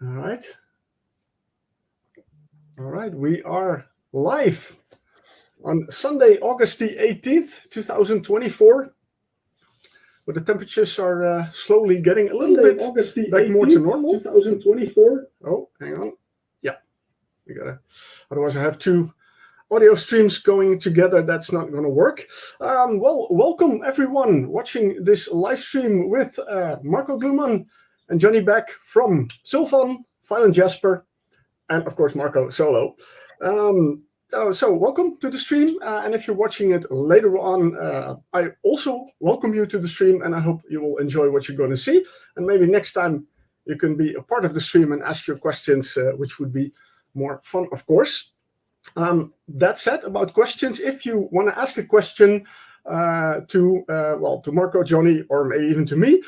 All right. All right. We are live on Sunday, August the 18th, 2024. But the temperatures are slowly getting a little bit back more to normal. 2024. Oh, hang on. Yeah. We gotta. Otherwise, I have two audio streams going together. That's not going to work. Well, welcome everyone watching this live stream with Marco Glühmann and Johnny Beck from Sylvan, Violent Jasper, and of course Marco solo. So welcome to the stream, and if you're watching it later on, I also welcome you to the stream, and I hope you will enjoy what you're going to see. And maybe next time you can be a part of the stream and ask your questions, which would be more fun, of course. That said, about questions, if you want to ask a question to Marco, Johnny, or maybe even to me,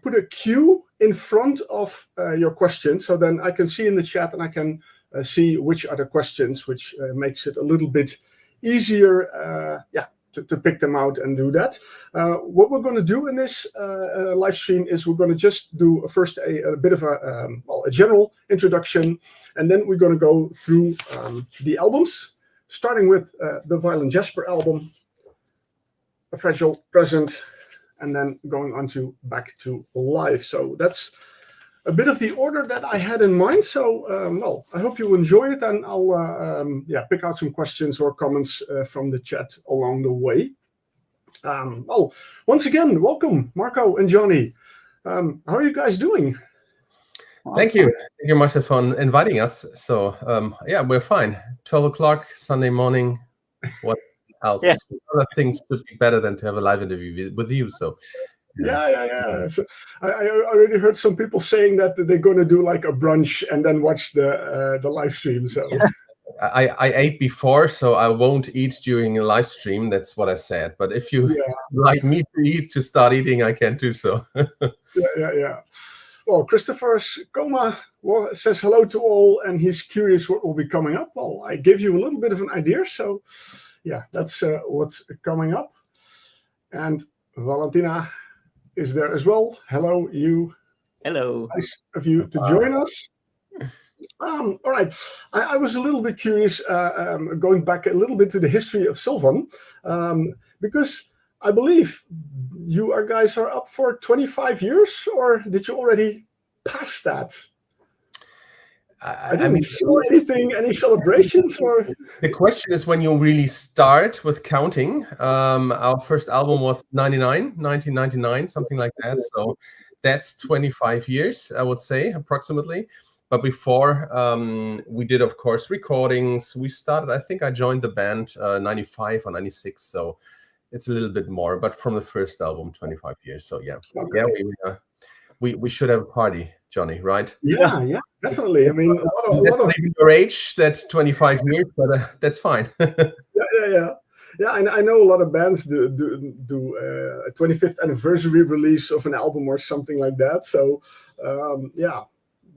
put a Q in front of your question, so then I can see in the chat and I can see which are the questions, which makes it a little bit easier, to pick them out and do that. What we're going to do in this live stream is we're going to just do first a bit of a general introduction, and then we're going to go through the albums, starting with the Violent Jasper album, A Fragile Present, and then going on to Back to Life. So that's a bit of the order that I had in mind. So, I hope you enjoy it, and I'll pick out some questions or comments from the chat along the way. Once again, welcome, Marco and Johnny. How are you guys doing? Thank you. Thank you, Marcel, for inviting us. So, we're fine. 12 o'clock, Sunday morning. What else? Yeah. Other things would be better than to have a live interview with you. So, yeah. So I already heard some people saying that they're going to do like a brunch and then watch the live stream. So I ate before, so I won't eat during a live stream. That's what I said. But if you like me to eat, to start eating, I can do so. Yeah. Well, Christopher's Coma says hello to all, and he's curious what will be coming up. Well, I gave you a little bit of an idea, so yeah, that's what's coming up. And Valentina is there as well. Hello, you. Hello. Nice of you to join us. All right. I was a little bit curious, going back a little bit to the history of Sylvan, because I believe you guys are up for 25 years, or did you already pass that? I didn't see anything, any celebrations, or? The question is when you really start with counting. Our first album was 1999, something like that. So that's 25 years, I would say, approximately. But before, we did, of course, recordings. We started, I think I joined the band 95 or 96, so it's a little bit more. But from the first album, 25 years. So yeah, we should have a party, Johnny, right? Yeah, definitely. I mean, a lot of your age, that's 25 years, but that's fine. Yeah, I know a lot of bands do a 25th anniversary release of an album or something like that. So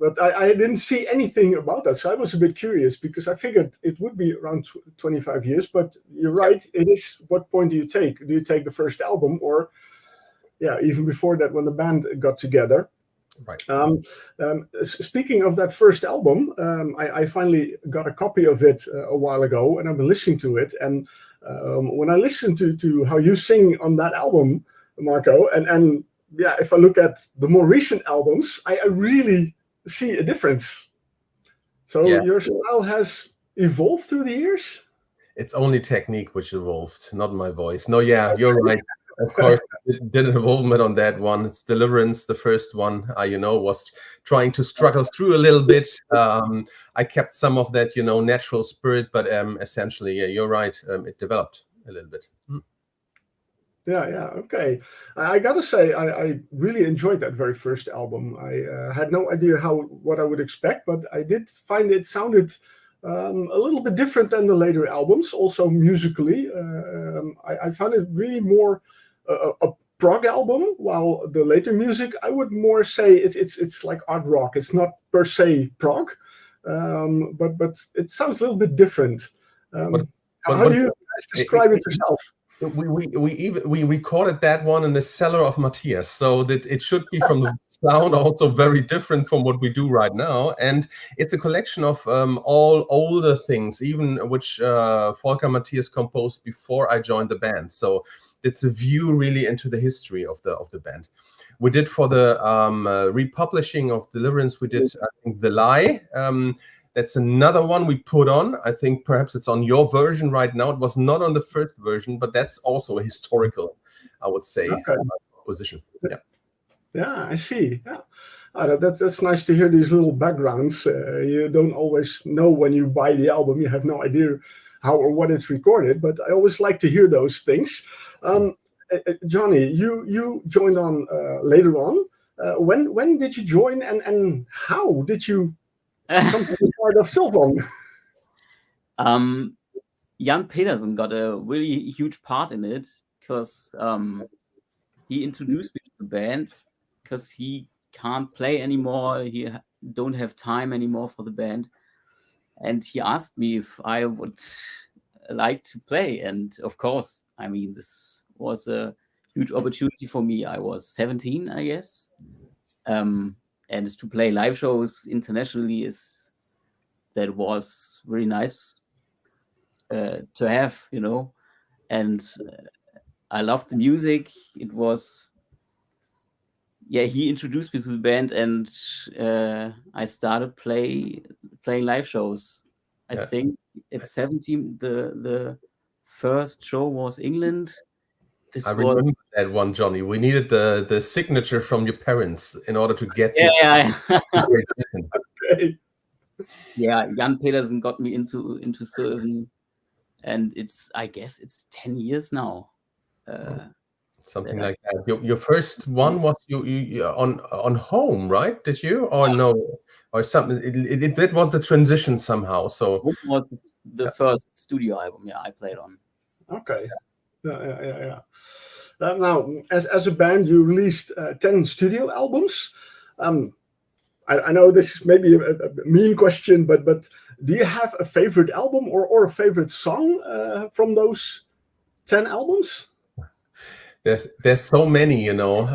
but I didn't see anything about that. So I was a bit curious because I figured it would be around 25 years. But you're right. It is. What point do you take? Do you take the first album, or even before that when the band got together? Right. Speaking of that first album, I finally got a copy of it a while ago, and I've been listening to it. And when I listen to how you sing on that album, Marco, and if I look at the more recent albums, I really see a difference. So your style has evolved through the years? It's only technique which evolved, not my voice. No, you're right. Of course, did an involvement on that one. It's Deliverance, the first one, was trying to struggle through a little bit. I kept some of that, natural spirit, but essentially, you're right. It developed a little bit. Yeah, okay. I gotta say, I really enjoyed that very first album. I had no idea what I would expect, but I did find it sounded a little bit different than the later albums. Also musically, I found it really more a prog album, while the later music, I would more say it's like art rock. It's not per se prog, but it sounds a little bit different. How do you guys describe it yourself? We recorded that one in the cellar of Matthias, so that it should be from the sound also very different from what we do right now. And it's a collection of all older things, even which Volker Matthias composed before I joined the band. So it's a view really into the history of the band. We did for the republishing of Deliverance, we did, I think, The Lie. That's another one we put on. I think perhaps it's on your version right now. It was not on the first version, but that's also a historical, I would say, position. Yeah. Yeah, I see. Yeah. That's nice to hear these little backgrounds. You don't always know when you buy the album. You have no idea how or what it's recorded, but I always like to hear those things. Johnny, you joined on later on. When did you join, and how did you come to be part of Sylvan? Jan Pedersen got a really huge part in it because he introduced me to the band because he can't play anymore. He don't have time anymore for the band. And he asked me if I would like to play. And of course, I mean, this was a huge opportunity for me. I was 17, I guess. And to play live shows internationally was really nice to have, you know. And I loved the music. It was, he introduced me to the band, and I started playing live shows. I think at 17, the first show was England. I remember that one, Johnny. We needed the signature from your parents in order to get Okay. Yeah, Jan Pedersen got me into Sylvan, and I guess it's 10 years now. Something like that. Your first one was you on home, right? Did you or no or something? That was the transition somehow. So it was the first studio album. Yeah, I played on. Okay. Yeah. Now, as a band, you released 10 studio albums. I know this is maybe a mean question, but do you have a favorite album or a favorite song from those 10 albums? There's so many, you know.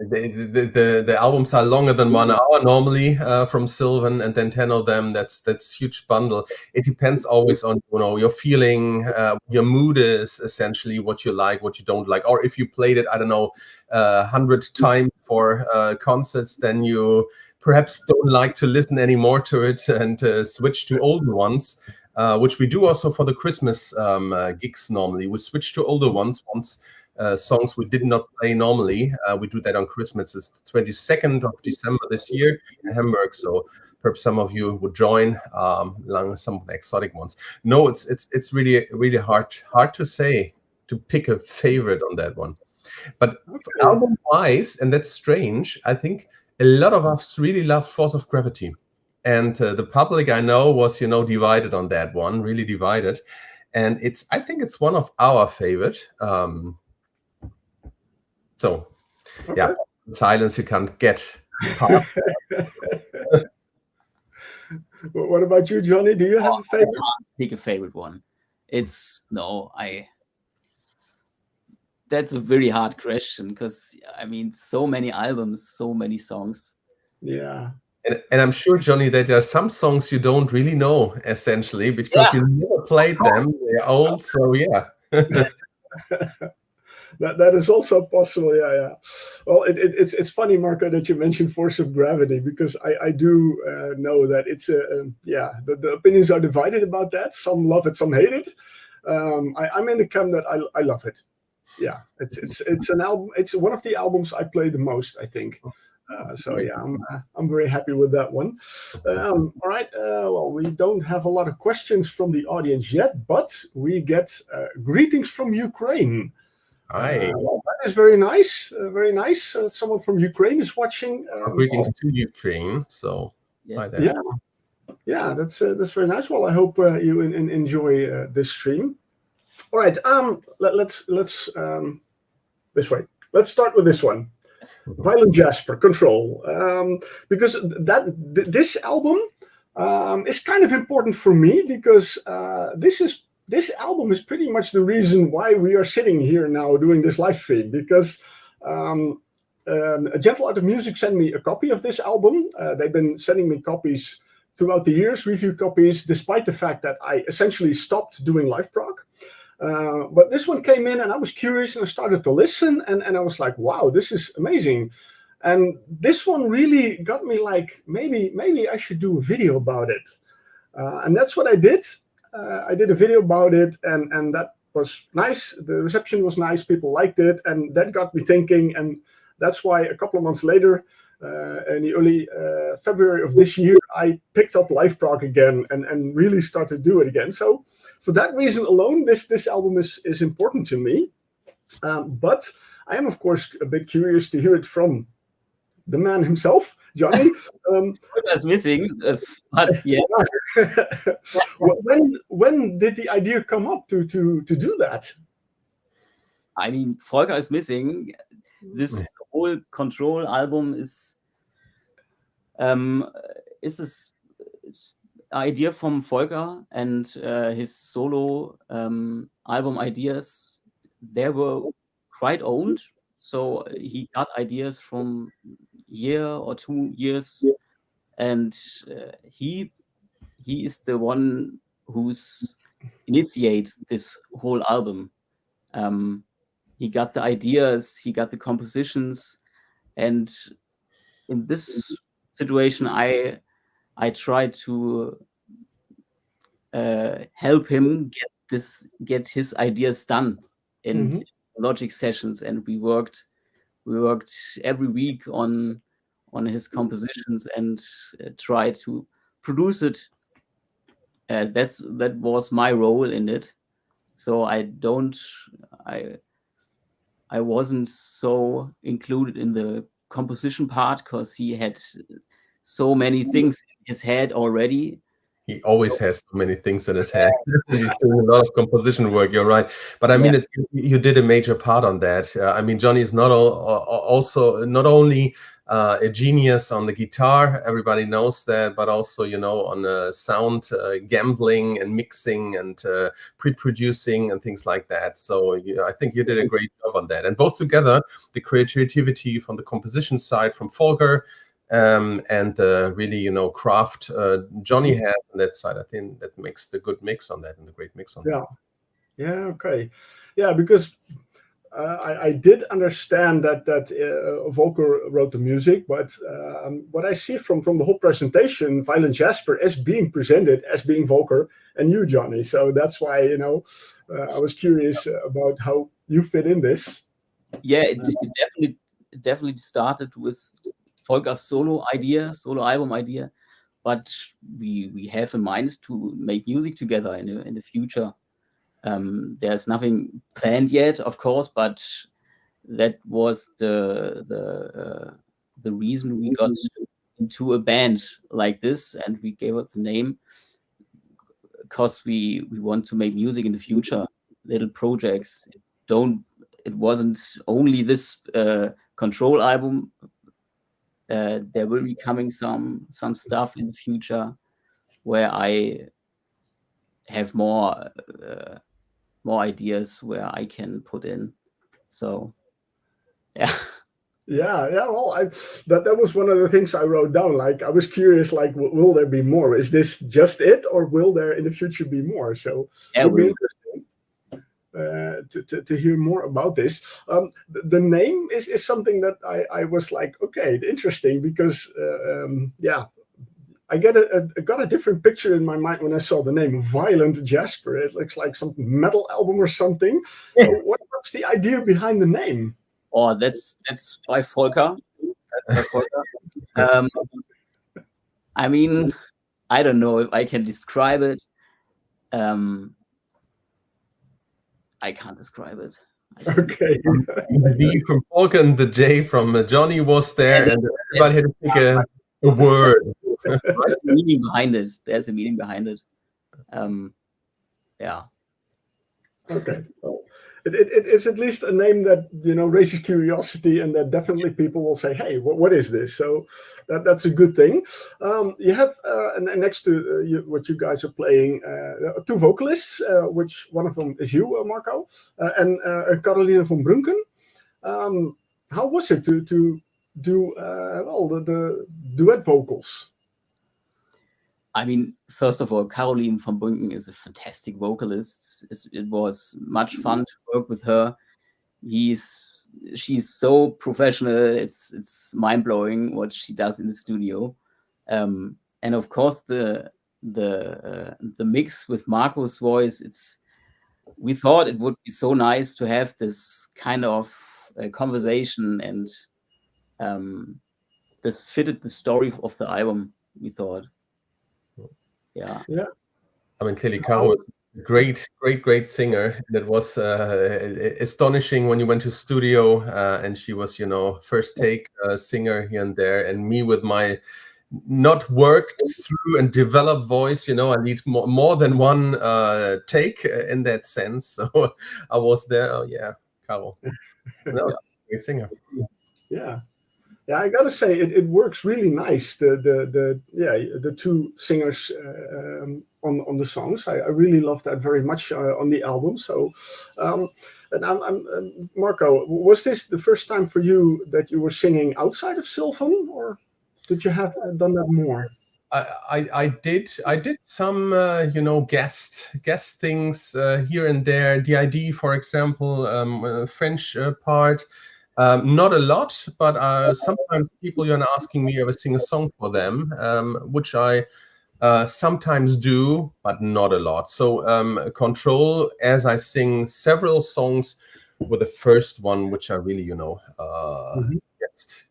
The albums are longer than 1 hour normally from Sylvan, and then 10 of them. That's huge bundle. It depends always on, you know, your feeling, your mood is essentially what you like, what you don't like, or if you played it, I don't know, 100 times for concerts, then you perhaps don't like to listen anymore to it and switch to older ones, which we do also for the Christmas gigs normally. We switch to older ones once. Songs we did not play normally. We do that on Christmas. It's the 22nd of December this year in Hamburg. So perhaps some of you would join along some of the exotic ones. No, it's really hard to say, to pick a favorite on that one. But album-wise, and that's strange, I think a lot of us really love Force of Gravity. And the public, I know, was, you know, divided on that one, really divided. And I think it's one of our favorite. So, yeah, silence you can't get past. What about you, Johnny? Do you have a favorite? I can't pick a favorite one. That's a very hard question because, I mean, so many albums, so many songs. Yeah. And I'm sure, Johnny, that there are some songs you don't really know, essentially, because you never played them. They're old, so yeah. That is also possible, yeah. Well, it's funny, Marco, that you mentioned Force of Gravity, because I do know that it's the opinions are divided about that. Some love it, some hate it. I'm in the camp that I love it. Yeah, it's an album. It's one of the albums I play the most, I think. So yeah, I'm very happy with that one. All right. Well, we don't have a lot of questions from the audience yet, but we get greetings from Ukraine. Hi. Well, that is very nice. Very nice. Someone from Ukraine is watching. Greetings to Ukraine. So, yes. Yeah, that's very nice. Well, I hope you enjoy this stream. All right. Let's this way. Let's start with this one. Violent Jasper, Control, because this album is kind of important for me, because this is this album is pretty much the reason why we are sitting here now doing this live stream, because A Gentle Art of Music sent me a copy of this album. They've been sending me copies throughout the years, review copies, despite the fact that I essentially stopped doing live prog. But this one came in and I was curious and I started to listen and I was like, wow, this is amazing. And this one really got me like, maybe I should do a video about it. And that's what I did. I did a video about it and that was nice. The reception was nice. People liked it. And that got me thinking. And that's why a couple of months later, in the early February of this year, I picked up live prog again and really started to do it again. So for that reason alone, this album is important to me. But I am, of course, a bit curious to hear it from the man himself, Johnny. That's missing, but yeah. When did the idea come up to do that? I mean, Volker is missing. This whole Control album is this idea from Volker and his solo album ideas. They were quite old, so he got ideas from year or 2 years, and he is the one who's initiate this whole album. He got the ideas, he got the compositions, and in this situation, I tried to help him get his ideas done in Logic sessions, and we worked every week on his compositions and tried to produce it. That was my role in it. So I wasn't so included in the composition part because he had so many things in his head already. He always has so many things in his head. He's doing a lot of composition work. You're right, but I mean, you did a major part on that. I mean, Johnny is not only a genius on the guitar. Everybody knows that, but also, on sound gambling and mixing and pre-producing and things like that. So I think you did a great job on that. And both together, the creativity from the composition side from Volker. And really, craft Johnny has on that side. I think that makes the good mix on that and the great mix on that. Yeah, okay. Yeah, because I did understand that Volker wrote the music, but what I see from the whole presentation, Violent Jasper is being presented as being Volker and you, Johnny. So that's why, I was curious about how you fit in this. Yeah, it definitely started with Volker's solo album idea, but we have in mind to make music together in the future. There's nothing planned yet, of course, but that was the reason we got into a band like this, and we gave it the name because we want to make music in the future, little projects. It wasn't only this Control album. There will be coming some stuff in the future where I have more ideas where I can put in. So, yeah. Yeah. Well, that was one of the things I wrote down. Like, I was curious, like, will there be more? Is this just it, or will there in the future be more? So, it would be interesting to hear more about this. The name is something that I was like, okay, interesting, because I got a different picture in my mind when I saw the name Violent Jasper. It looks like some metal album or something. So what's the idea behind the name? Oh, that's by Volker. I mean, I don't know if I can describe it. I can't describe it. Okay. The V from Volker and the J from Johnny was there, and everybody had to pick a word. There's a meaning behind it. Yeah. Okay. it's at least a name that raises curiosity, and that definitely people will say, "Hey, what is this?" So that's a good thing. You have and next to what you guys are playing, two vocalists, which one of them is you, Marco, and Caroline van Brunken. How was it to do the duet vocals? I mean, first of all, Caroline van Brunken is a fantastic vocalist. It was much fun to work with her. She's so professional. It's mind blowing what she does in the studio, and of course the mix with Marco's voice. We thought it would be so nice to have this kind of conversation, and this fitted the story of the album, we thought. Yeah. I mean, clearly, Caro was a great singer. That was astonishing when you went to studio, and she was, first take singer here and there, and me with my not worked through and developed voice. I need more than one take in that sense. So I was there. Oh yeah, Caro, great singer. Yeah. Yeah, I gotta say it works really nice. The two singers on the songs. I really love that very much on the album. So, and I'm Marco, was this the first time for you that you were singing outside of Sylvan, or did you have done that more? I did some guest things here and there. DID, for example, French part. Not a lot, but sometimes people are asking me if I sing a song for them, which I sometimes do, but not a lot. So Control, as I sing several songs, with the first one, which I really,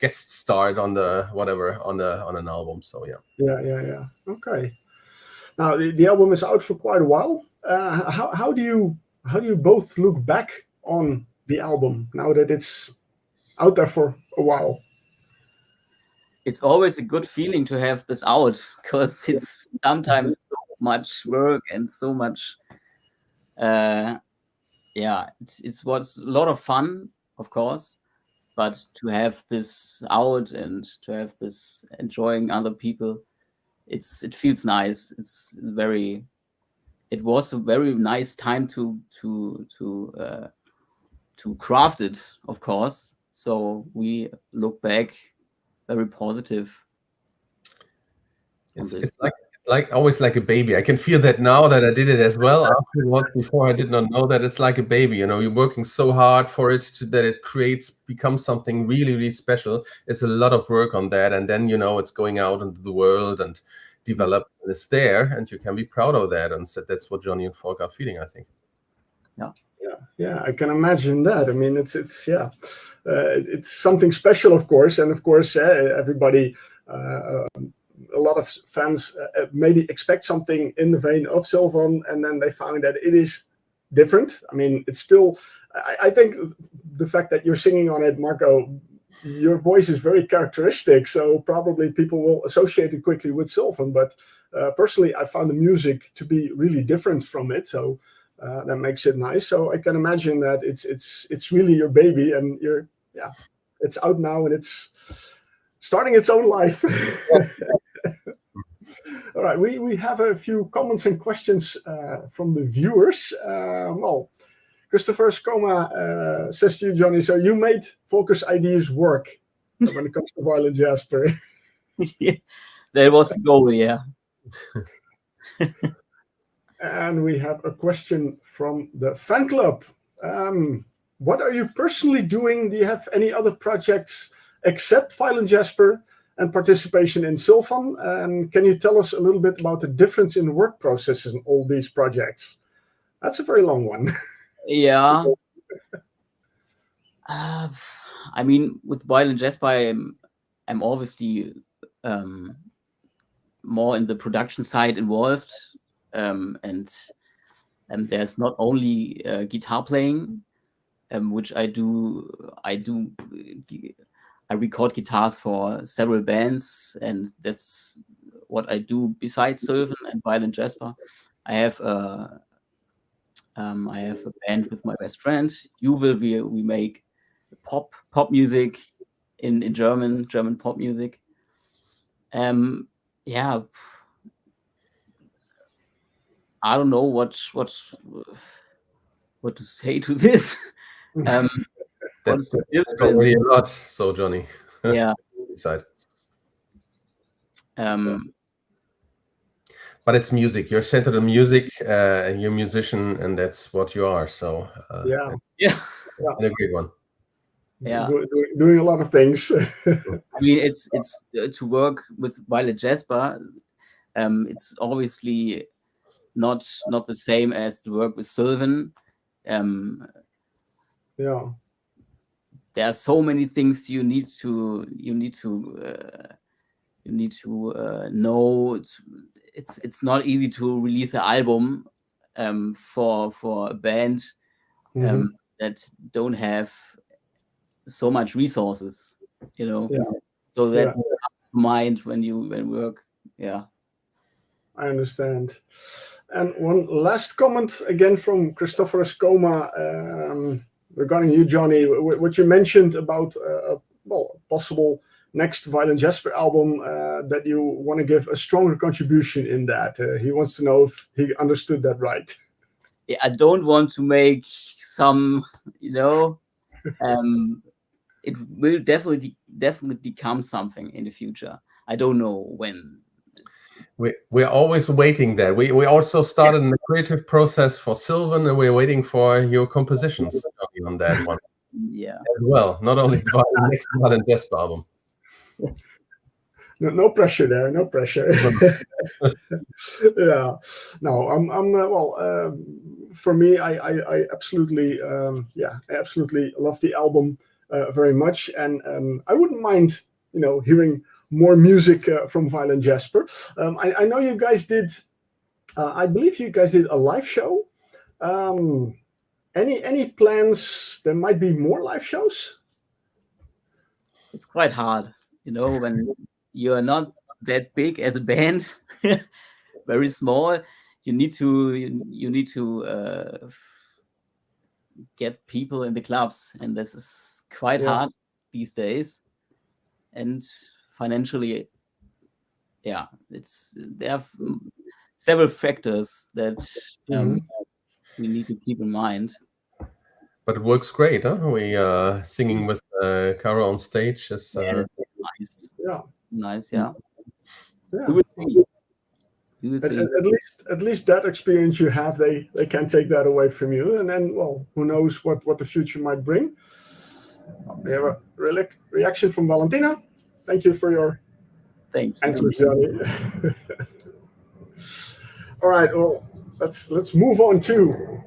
guest starred on an album. So Yeah. Okay. Now the album is out for quite a while. How do you both look back on the album now that it's out there for a while? It's always a good feeling to have this out, because it's sometimes so much work and so much it was a lot of fun, of course, but to have this out and to have this enjoying other people, it feels nice. It was a very nice time to craft it, of course. So we look back very positive. It's like always like a baby. I can feel that now that I did it as well. Afterwards, before I did not know that it's like a baby. You're working so hard for it that it becomes something really, really special. It's a lot of work on that, and then it's going out into the world and developed, and it's there, and you can be proud of that. And so that's what Johnny and Volker are feeling, I think. Yeah, I can imagine that. I mean, it's something special, of course, and of course, everybody, a lot of fans maybe expect something in the vein of Sylvan, and then they find that it is different. I mean, it's still. I think the fact that you're singing on it, Marco, your voice is very characteristic, so probably people will associate it quickly with Sylvan. But personally, I found the music to be really different from it, so. That makes it nice. So I can imagine that it's really your baby, and it's out now and it's starting its own life. All right, we have a few comments and questions from the viewers. Well, Christopher Skoma says to you, Johnny, so you made Volker's ideas work when it comes to Violent Jasper. Yeah, that was the goal, yeah. And we have a question from the fan club. What are you personally doing? Do you have any other projects except Violent Jasper and participation in Sylvan? And can you tell us a little bit about the difference in work processes in all these projects? That's a very long one. Yeah. I mean, with Violent Jasper, I'm obviously more in the production side involved. And there's not only guitar playing, which I do. I record guitars for several bands, and that's what I do besides Sylvan and Violent Jasper. I have a I have a band with my best friend. We make pop music in German pop music. Yeah, I don't know what to say to this. That's already a lot. So Johnny, yeah. Decide. But it's music. You're centered on music, and you're a musician, and that's what you are. So yeah, and a great one. Yeah, doing a lot of things. I mean, it's to work with Violent Jasper. It's obviously not the same as to work with Sylvan. Yeah, there are so many things you need to know. It's not easy to release an album for a band that don't have so much resources, you know. Yeah. So that's mind when work. Yeah, I understand. And one last comment again from Christopher Skoma regarding you, Johnny. What you mentioned about possible next Violent Jasper album, that you want to give a stronger contribution in that. He wants to know if he understood that right. Yeah, I don't want to make some, you know. It will definitely become something in the future. I don't know when. We're always waiting there. We also started in the creative process for Sylvan, and we're waiting for your compositions on that one. Yeah. As well, not only the next Violent Jasper album. No pressure there. No pressure. Yeah. No. For me, I absolutely I absolutely love the album very much, and I wouldn't mind hearing more music from Violent Jasper. I know you guys did. I believe you guys did a live show. Any plans? There might be more live shows. It's quite hard, when you are not that big as a band, very small. You need to get people in the clubs, and this is quite hard these days. And financially, there are several factors that we need to keep in mind. But it works great, huh? We singing with Cara on stage is nice. Nice, yeah. Yeah. We will see. At least that experience you have, they can't take that away from you. And then, well, who knows what the future might bring. We have a reaction from Valentina. Thank you for your answer, Johnny. All right, well, let's move on to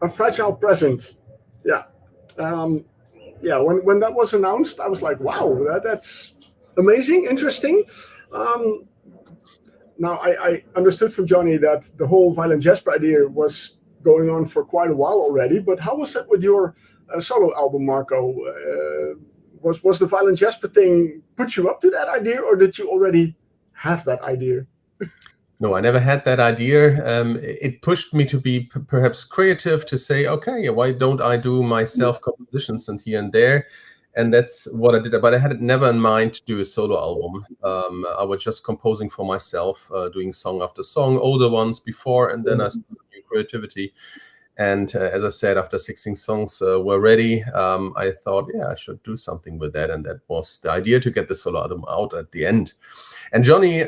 A Fragile Present. Yeah. When that was announced, I was like, wow, that's amazing, interesting. Now, I understood from Johnny that the whole Violent Jasper idea was going on for quite a while already, but how was that with your solo album, Marco? Was the Violent Jasper thing put you up to that idea, or did you already have that idea? No, I never had that idea. It pushed me to be perhaps creative, to say, okay, why don't I do my self-compositions and here and there? And that's what I did. But I had it never in mind to do a solo album. I was just composing for myself, doing song after song, older ones before, and then I started new creativity. And as I said, after 16 songs were ready, I thought, I should do something with that. And that was the idea, to get the solo album out at the end. And Johnny,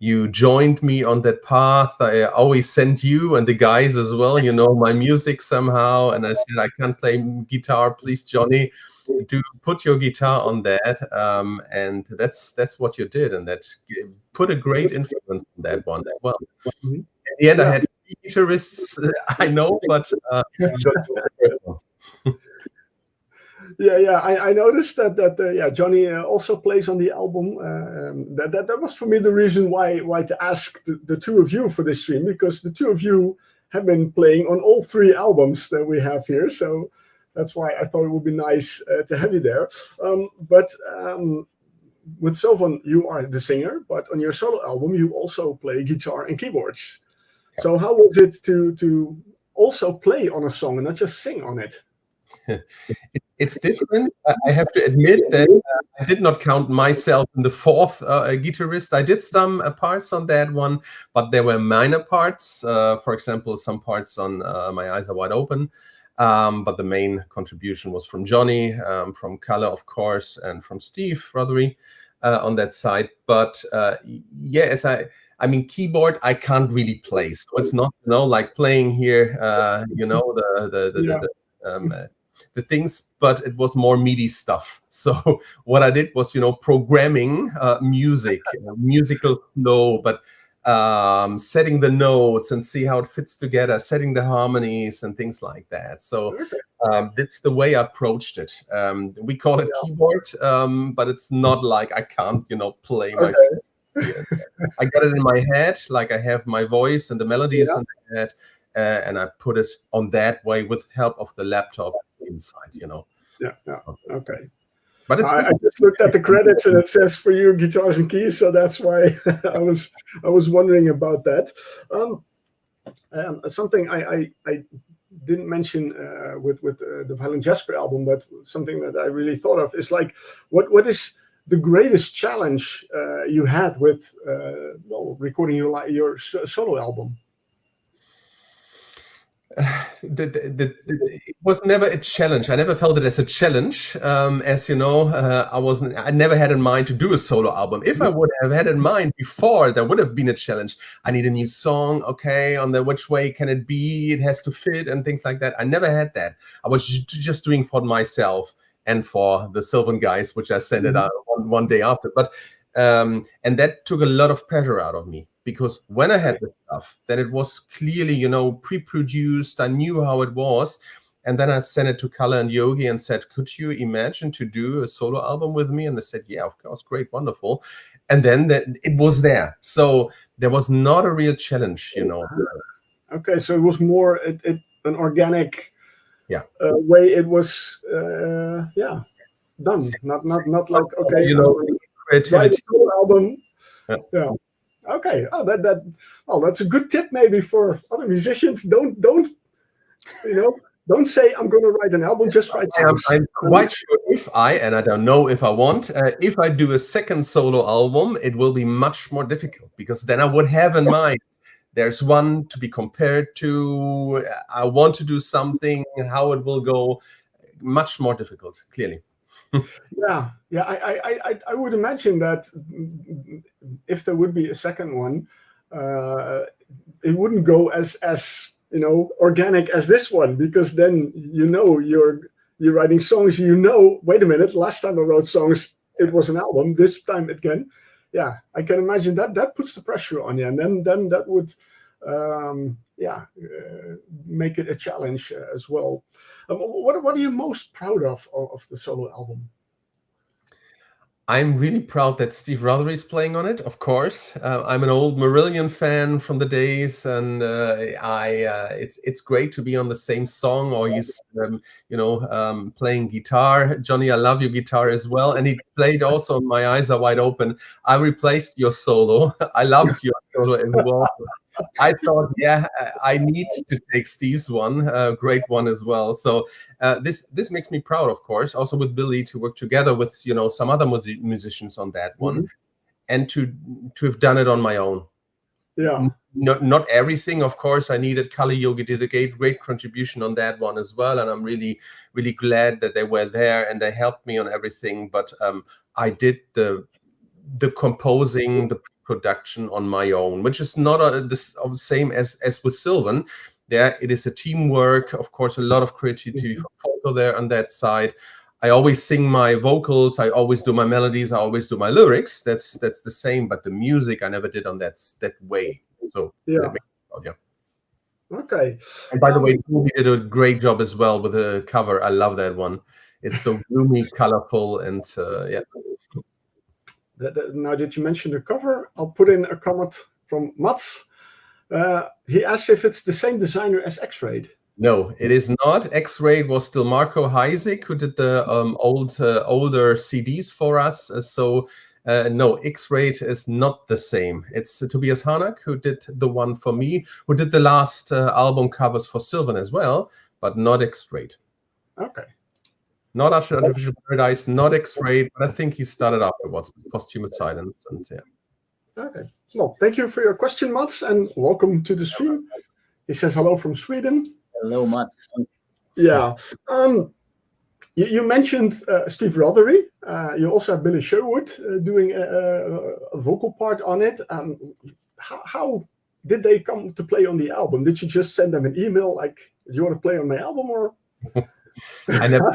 you joined me on that path. I always sent you and the guys as well, my music somehow. And I said, I can't play guitar. Please, Johnny, do put your guitar on that. And that's what you did. And that put a great influence on that one as well. In the end, I had guitarists, I know, but I noticed that Johnny also plays on the album. That was for me the reason why to ask the two of you for this stream, because the two of you have been playing on all three albums that we have here. So that's why I thought it would be nice to have you there. But with Sylvan, you are the singer, but on your solo album, you also play guitar and keyboards. So how was it to also play on a song and not just sing on it? It's different. I have to admit that I did not count myself in the fourth guitarist. I did some parts on that one, but there were minor parts. For example, some parts on My Eyes Are Wide Open. But the main contribution was from Johnny, from Kalle, of course, and from Steve Rothery on that side. But yes, I mean, keyboard, I can't really play. So it's not, like playing here, the things, but it was more MIDI stuff. So what I did was, programming music, musical flow, but setting the notes and see how it fits together, setting the harmonies and things like that. So that's the way I approached it. We call it keyboard, but it's not like I can't, play my. I got it in my head, like I have my voice and the melodies in my head, and I put it on that way with help of the laptop inside, Yeah. Okay. But I just looked at the credits and it says for you guitars and keys, so that's why I was wondering about that. Something I didn't mention with the Violent Jasper album, but something that I really thought of is like, what is the greatest challenge you had with recording your solo album? It was never a challenge. I never felt it as a challenge. As you know, I never had in mind to do a solo album. If I would have had in mind before, there would have been a challenge. I need a new song. Okay, on the which way can it be? It has to fit and things like that. I never had that. I was just doing for myself and for the Sylvan guys, which I sent it out one day after. But and that took a lot of pressure out of me. Because when I had the stuff, then it was clearly, pre-produced. I knew how it was. And then I sent it to Kalle and Yogi and said, could you imagine to do a solo album with me? And they said, yeah, of course, great, wonderful. And then it was there. So there was not a real challenge, Okay, so it was more an organic way it was, done. Not like, okay, creativity. Album. Yeah. Okay. That's a good tip maybe for other musicians. Don't say I'm going to write an album. Just write songs. I'm quite sure and I don't know if I want, if I do a second solo album, it will be much more difficult because then I would have in mind there's one to be compared to. I want to do something. How it will go, much more difficult. Clearly. Yeah. I would imagine that if there would be a second one, it wouldn't go as organic as this one, because then you're writing songs. Wait a minute, last time I wrote songs, it was an album. This time again, I can imagine that puts the pressure on you, and then that would make it a challenge as well. What are you most proud of the solo album? I'm really proud that Steve Rothery is playing on it. Of course, I'm an old Marillion fan from the days, and it's great to be on the same song. Or he's playing guitar. Johnny, I love your guitar as well, and he played also on My Eyes Are Wide Open. I replaced your solo. I loved your solo as well. I thought, I need to take Steve's one, great one as well. So this makes me proud, of course, also with Billy to work together with some other musicians on that one, and to have done it on my own. Yeah. Not everything, of course. I needed Kalle Yogi did a great contribution on that one as well, and I'm really, really glad that they were there and they helped me on everything. But I did the composing, the production on my own, which is not the same as with Sylvan. There, it is a teamwork, of course, a lot of creativity from Volker there on that side. I always sing my vocals, I always do my melodies, I always do my lyrics. That's the same, but the music I never did on that way. So that makes me proud, Okay. And by the way, he did a great job as well with the cover. I love that one. It's so gloomy, colorful, and Now that you mentioned the cover, I'll put in a comment from Mats. He asked if it's the same designer as X-Rayed. No, it is not. X-Rayed was still Marco Heisig, who did the older CDs for us. So No, X-Rate is not the same. It's Tobias Harnack, who did the one for me, who did the last album covers for Sylvan as well, but not X-Rate. Okay. Not Artificial Paradise, not X-Rate, but I think he started afterwards with Posthumous Silence. And yeah. Okay. Well, thank you for your question, Mats, and welcome to the stream. He says hello from Sweden. Hello, Mats. Yeah. You mentioned Steve Rothery. You also have Billy Sherwood doing a vocal part on it. How did they come to play on the album? Did you just send them an email like, do you want to play on my album? Or I never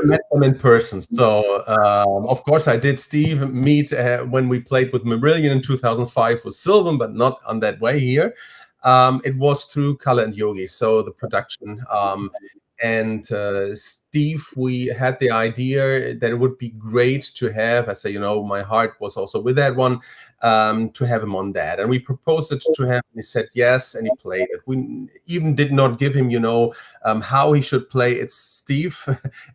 met them in person. So, of course, I did Steve meet when we played with Marillion in 2005 with Sylvan, but not on that way here. It was through Kalle and Yogi, so the production. And Steve, we had the idea that it would be great to have, I say, you know, my heart was also with that one, to have him on that. And we proposed it to him, and he said yes, and he played it. We even did not give him, you know, how he should play. It's Steve,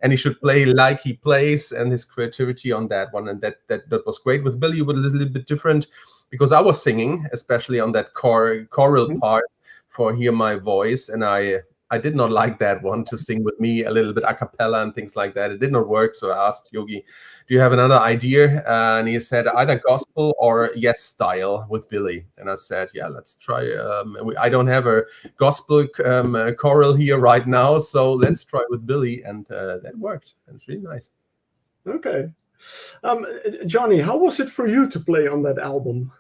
and he should play like he plays, and his creativity on that one. And that was great. With Billy, it was a little bit different, because I was singing, especially on that choral part for Hear My Voice, and I did not like that one to sing with me a little bit a cappella and things like that. It did not work. So I asked Yogi, do you have another idea? And he said either gospel or yes style with Billy. And I said, yeah, let's try. I don't have a gospel choral here right now. So let's try with Billy. And that worked. And it's really nice. Okay. Johnny, how was it for you to play on that album?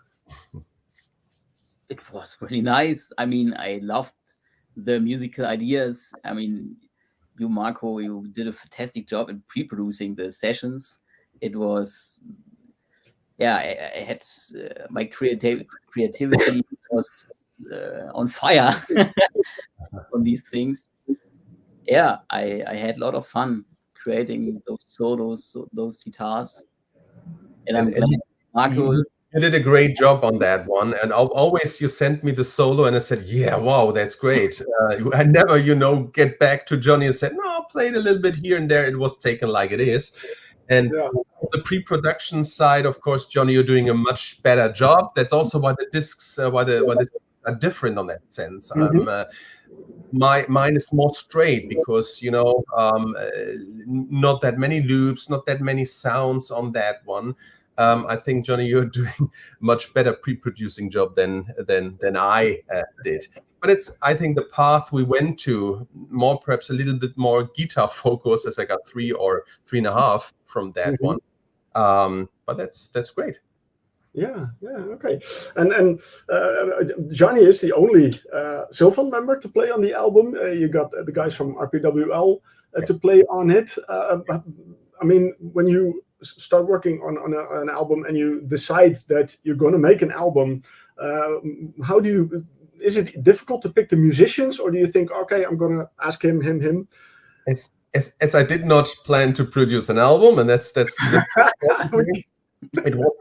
It was really nice. I mean, I loved the musical ideas. I mean, you, Marco, you did a fantastic job in pre-producing the sessions. It was, yeah, I had my creativity was on fire on these things. Yeah, I had a lot of fun creating those solos, those guitars, and I'm glad Marco. You did a great job on that one, and always you sent me the solo, and I said, "Yeah, wow, that's great." I never, you know, get back to Johnny and said, "No, played a little bit here and there." It was taken like it is, and the pre-production side, of course, Johnny, you're doing a much better job. That's also why the discs, why the are different on that sense. Mine is more straight because, you know, not that many loops, not that many sounds on that one. I think, Johnny, you're doing much better pre-producing job than I did. But it's, I think, the path we went to, more perhaps a little bit more guitar focus, as I got 3 or 3.5 from that one. But that's great. Yeah, okay. And Johnny is the only Sylvan member to play on the album. You got the guys from RPWL to play on it. I mean, when you start working on an album and you decide that you're going to make an album, is it difficult to pick the musicians, or do you think, okay, I'm going to ask him? As I did not plan to produce an album, and that's it was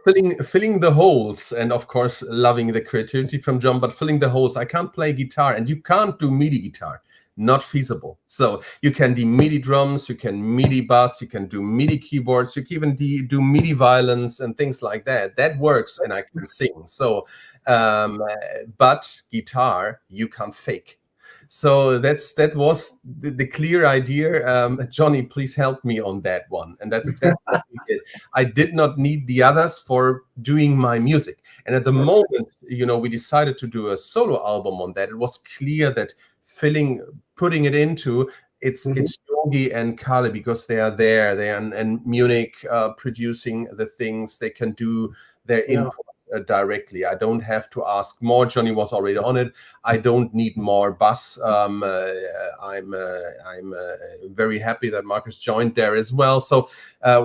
filling the holes, and of course loving the creativity from John, but filling the holes. I can't play guitar, and you can't do MIDI guitar. Not feasible. So you can do MIDI drums, you can MIDI bass, you can do MIDI keyboards, you can even do MIDI violins and things like that. That works, and I can sing. So, but guitar you can't fake. So that was the clear idea. Johnny, please help me on that one. And that's what we did. I did not need the others for doing my music. And at the moment, you know, we decided to do a solo album on that. It was clear that putting it into it's Yogi and Kalle, because they are there. They are in Munich producing the things. They can do their input directly. I don't have to ask more. Johnny was already on it. I don't need more bass. I'm very happy that Marcus joined there as well. So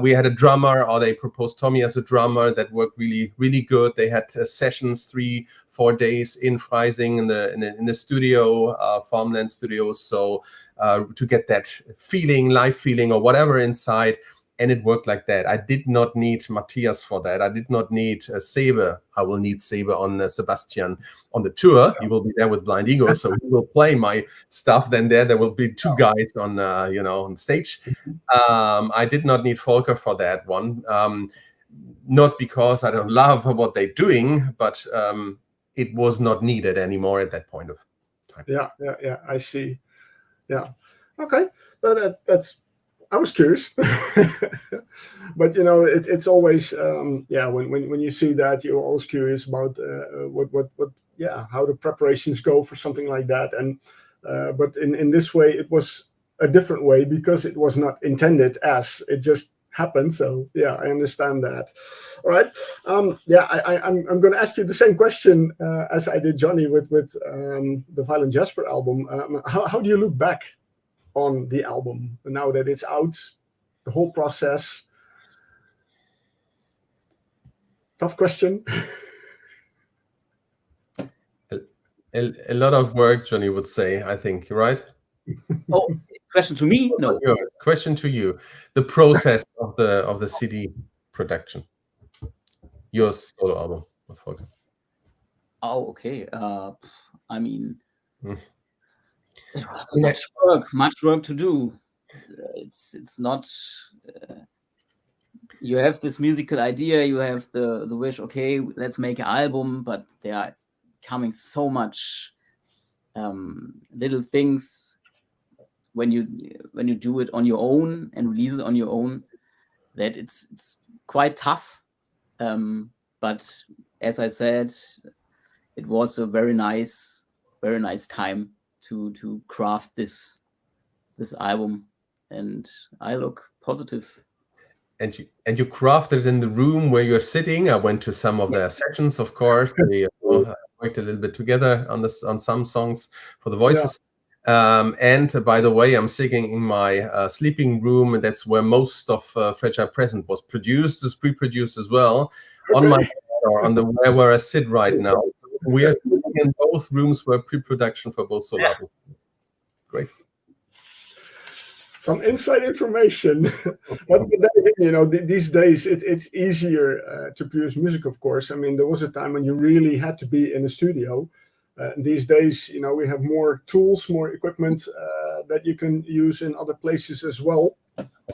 we had a drummer, or they proposed Tommy as a drummer. That worked really, really good. They had sessions 3-4 days in Freising in the studio, Farmland Studios. So to get that feeling, live feeling, or whatever inside. And it worked like that. I did not need Matthias for that. I did not need Sebe. I will need Sebe on Sebastian on the tour. He will be there with Blind Ego, so he will play my stuff. Then there will be 2 guys on on stage. I did not need Volker for that one. not because I don't love what they're doing, but it was not needed anymore at that point of time. Yeah, I see. Yeah, okay, that's. I was curious, but it's always when you see that, you're always curious about what how the preparations go for something like that. And but in this way, it was a different way because it was not intended as, it just happened. So yeah, I understand that. All right, I'm going to ask you the same question as I did Johnny with the Violent Jasper album. How do you look back on the album now that it's out, the whole process? Tough question. A lot of work, Johnny would say, I think, right? Oh, question to me? No. Question to you. The process of the CD production. Your solo album with Volker. Oh, okay. I mean, it was much work to do. It's not. You have this musical idea, you have the wish. Okay, let's make an album, but there are coming so much little things when you do it on your own and release it on your own, that it's quite tough. But as I said, it was a very nice time to craft this album, and I look positive. And you crafted it in the room where you're sitting. I went to some of their sessions, of course. We worked a little bit together on some songs for the voices. Yeah. And by the way, I'm sitting in my sleeping room, and that's where most of Fragile Present was produced. It's pre-produced as well. Okay. On my bed or on the where I sit right now. We are sitting in both rooms where pre-production for both solo albums. Great. Some inside information. But these days it's easier to produce music, of course. I mean, there was a time when you really had to be in a studio. These days, we have more tools, more equipment that you can use in other places as well.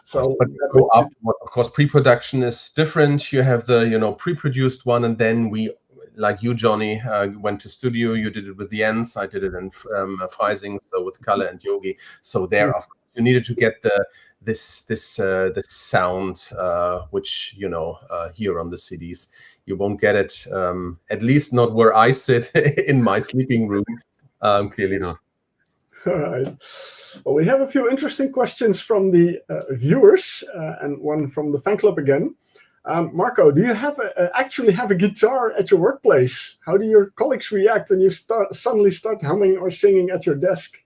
So, of course, pre-production is different. You have the pre-produced one, and then we, like you, Johnny, went to studio. You did it with the Ends. I did it in Freising, so with Kalle and Yogi. So there, of course, you needed to get the sound which hear on the CDs. You won't get it, at least not where I sit in my sleeping room. Clearly not. All right. Well, we have a few interesting questions from the viewers, and one from the fan club again. Marco, do you actually have a guitar at your workplace? How do your colleagues react when you suddenly start humming or singing at your desk?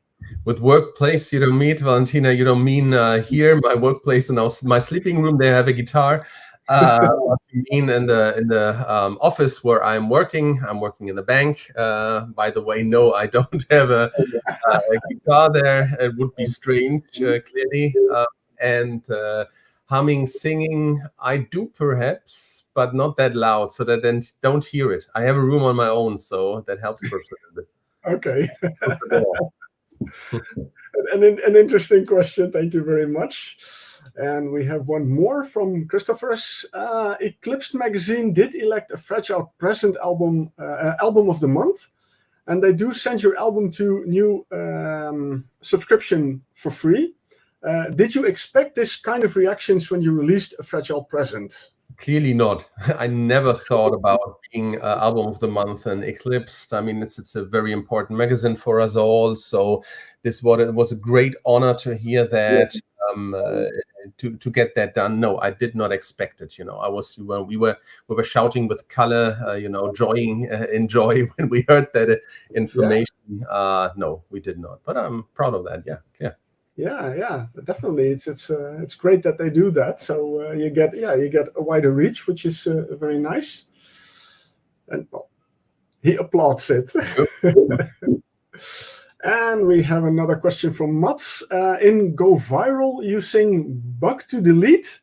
With workplace, you don't mean, Valentina, you don't mean here, my workplace, and my sleeping room, they have a guitar. What you mean in the office where I'm working in the bank. By the way, no, I don't have a guitar there. It would be strange, clearly. And humming, singing, I do perhaps, but not that loud, so that then don't hear it. I have a room on my own, so that helps perhaps a little bit. Okay. An interesting question. Thank you very much. And we have one more from Christopher's. Eclipse magazine did elect a Fragile Present album of the month, and they do send your album to new subscription for free. Did you expect this kind of reactions when you released a Fragile Present? Clearly not. I never thought about being album of the month and Eclipse. I mean, it's a very important magazine for us all. So it was a great honor to hear that, to get that done. No, I did not expect it. We were shouting with Kalle, enjoy when we heard that information. Yeah. No, we did not. But I'm proud of that. Yeah. Yeah, definitely. It's great that they do that. So you get a wider reach, which is very nice. And he applauds it. And we have another question from Mats. In Go Viral, you sing bug to delete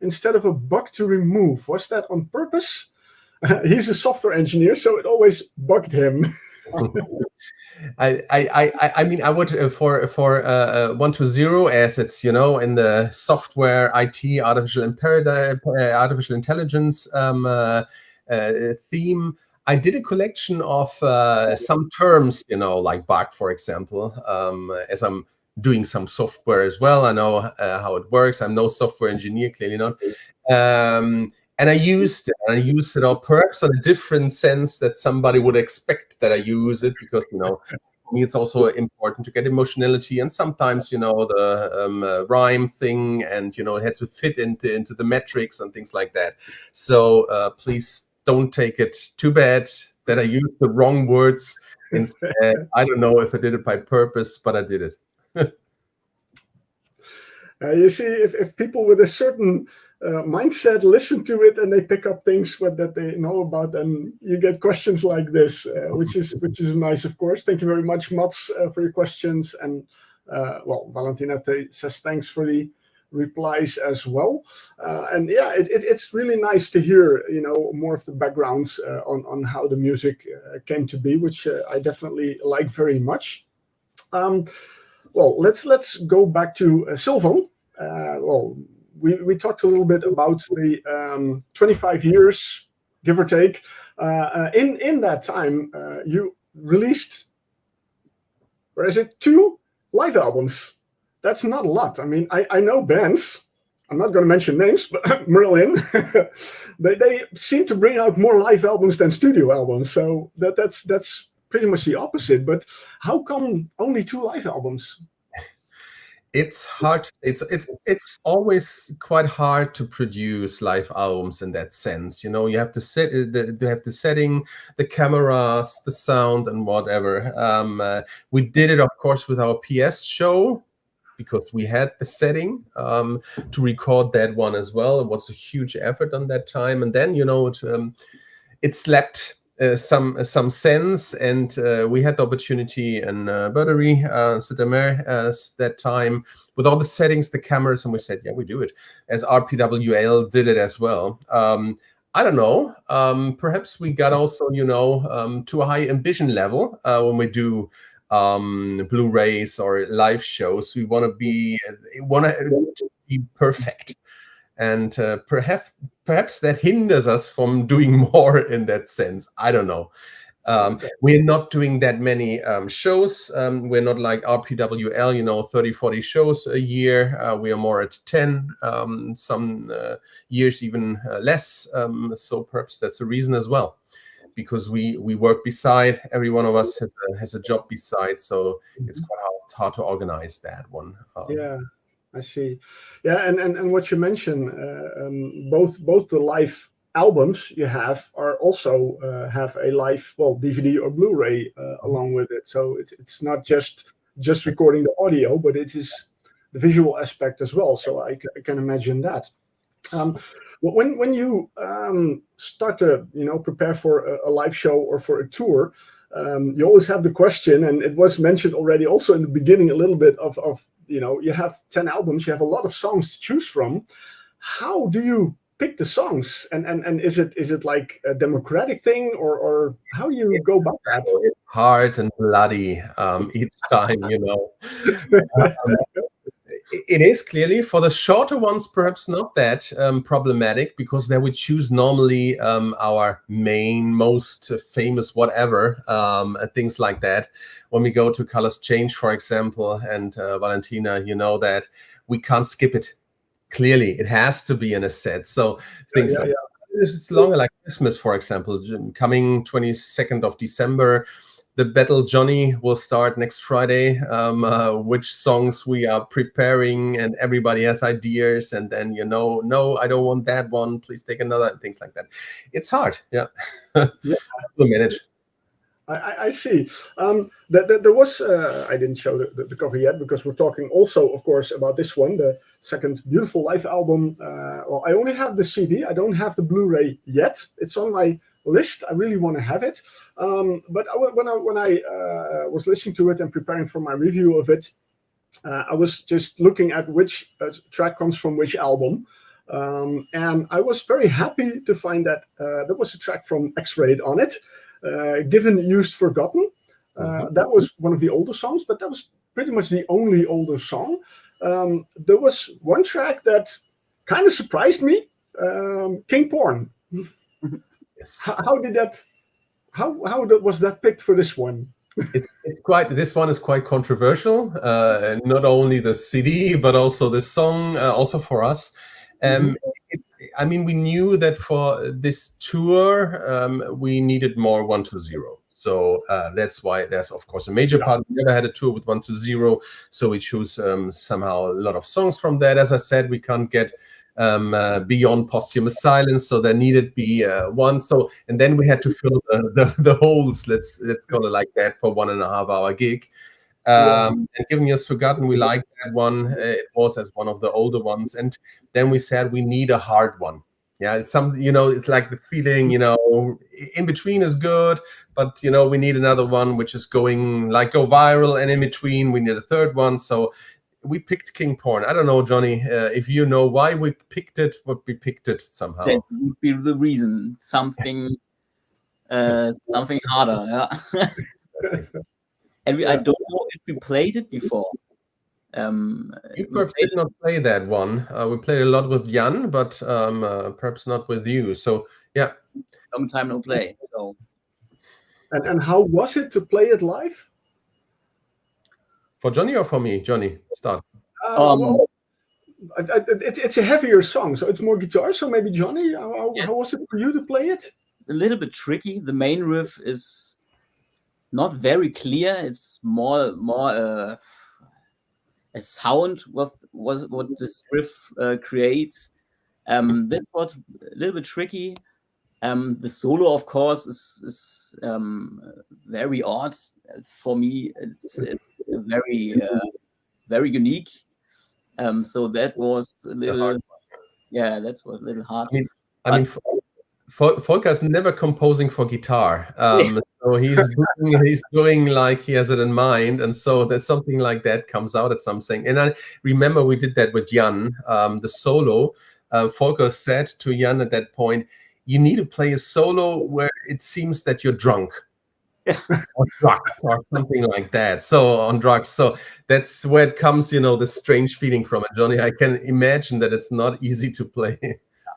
instead of a bug to remove. Was that on purpose? He's a software engineer, so it always bugged him. I mean, I would for 120 as it's in the software IT artificial intelligence theme. I did a collection of some terms, like bug, for example, as I'm doing some software as well. I know how it works. I'm no software engineer, clearly not. And I used it, or perhaps in a different sense that somebody would expect that I use it, because for me it's also important to get emotionality, and sometimes the rhyme thing, and it had to fit into the metrics and things like that. So please don't take it too bad that I used the wrong words instead. I don't know if I did it by purpose, but I did it. You see, if people with a certain mindset listen to it and they pick up things that they know about, and you get questions like this, which is nice, of course. Thank you very much, Mats, for your questions, and Valentina says thanks for the replies as well. And yeah, it's really nice to hear more of the backgrounds on how the music came to be, which I definitely like very much. Well, let's go back to Sylvan. We talked a little bit about the 25 years, give or take. In that time, you released, 2 live albums. That's not a lot. I mean, I know bands. I'm not going to mention names, but Merlin, they seem to bring out more live albums than studio albums. So that's pretty much the opposite. But how come only 2 live albums? It's hard. It's always quite hard to produce live albums in that sense. You have to set the setting, the cameras, the sound, and whatever. We did it, of course, with our PS show, because we had the setting to record that one as well. It was a huge effort on that time, and then it slapped some sense, and we had the opportunity in Buttery, Sudamer, that time, with all the settings, the cameras, and we said, yeah, we do it, as RPWL did it as well. I don't know. Perhaps we got also, to a high ambition level when we do Blu-rays or live shows. We want to be perfect, and perhaps that hinders us from doing more in that sense. I don't know. We're not doing that many shows. We're not like RPWL, 30, 40 shows a year. We are more at 10, some years even less. So perhaps that's a reason as well, because we work beside. Every one of us has a job beside, so it's quite hard to organize that one. Yeah, I see. Yeah, and what you mentioned, both the live albums you have are also have a live DVD or Blu-ray along with it. So it's not just recording the audio, but it is the visual aspect as well. So I can imagine that. When you start to prepare for a live show or for a tour, you always have the question, and it was mentioned already also in the beginning a little bit of you have 10 albums, you have a lot of songs to choose from. How do you pick the songs, and is it like a democratic thing, or how you go about that? It's hard and bloody each time, It is clearly. For the shorter ones, perhaps not that problematic, because they would choose normally our main, most famous whatever, things like that. When we go to Colors Change, for example, and Valentina, that we can't skip it. Clearly, it has to be in a set. So things like it's longer, like Christmas, for example, coming 22nd of December. The Battle Johnny will start next Friday. Which songs we are preparing, and everybody has ideas, and then no, I don't want that one. Please take another. Things like that. It's hard, yeah. To manage. I see. There was I didn't show the cover yet, because we're talking also, of course, about this one, the second beautiful live album. I only have the CD. I don't have the Blu-ray yet. It's on my list. I really want to have it. But when I was listening to it and preparing for my review of it, I was just looking at which track comes from which album. And I was very happy to find that there was a track from X-Rayed on it, Given, Used, Forgotten. That was one of the older songs, but that was pretty much the only older song. There was one track that kind of surprised me, King Porn. Yes. How was that picked for this one? It's quite. This one is quite controversial. Not only the CD, but also the song. Also for us. I mean, we knew that for this tour, we needed more 120. So that's why there's, of course, a major part. We never had a tour with 120, so we choose somehow a lot of songs from that. As I said, we can't get beyond Posthumous Silence, so there needed be one. So, and then we had to fill the holes. Let's call it like that, for 1.5 hour gig. And Given Years Forgotten, we liked that one. It was as one of the older ones, and then we said we need a hard one. Yeah, it's it's like the feeling, in between is good, but we need another one which is go viral, and in between we need a third one. So we picked King Porn. I don't know, Johnny, if you know why we picked it, but we picked it somehow. That would be the reason. Something harder. Yeah. And I don't know if we played it before. You perhaps did not play that one. We played a lot with Jan, but perhaps not with you. So yeah, long time no play. So, and how was it to play it live? For Johnny or for me? Johnny, start. It's a heavier song, so it's more guitar. So maybe Johnny, how was it for you to play it? A little bit tricky. The main riff is not very clear. It's more a sound what this riff creates. This was a little bit tricky. The solo, of course, is very odd for me. It's very very unique. So that was a little that was a little hard. I mean, Volker's never composing for guitar. So he's doing like he has it in mind, and so there's something like that comes out at something. And I remember we did that with Jan, the solo. Volker said to Jan at that point, "You need to play a solo where it seems that you're drunk." Or drugs or something like that. So on drugs. So that's where it comes, the strange feeling from it. Johnny, I can imagine that it's not easy to play.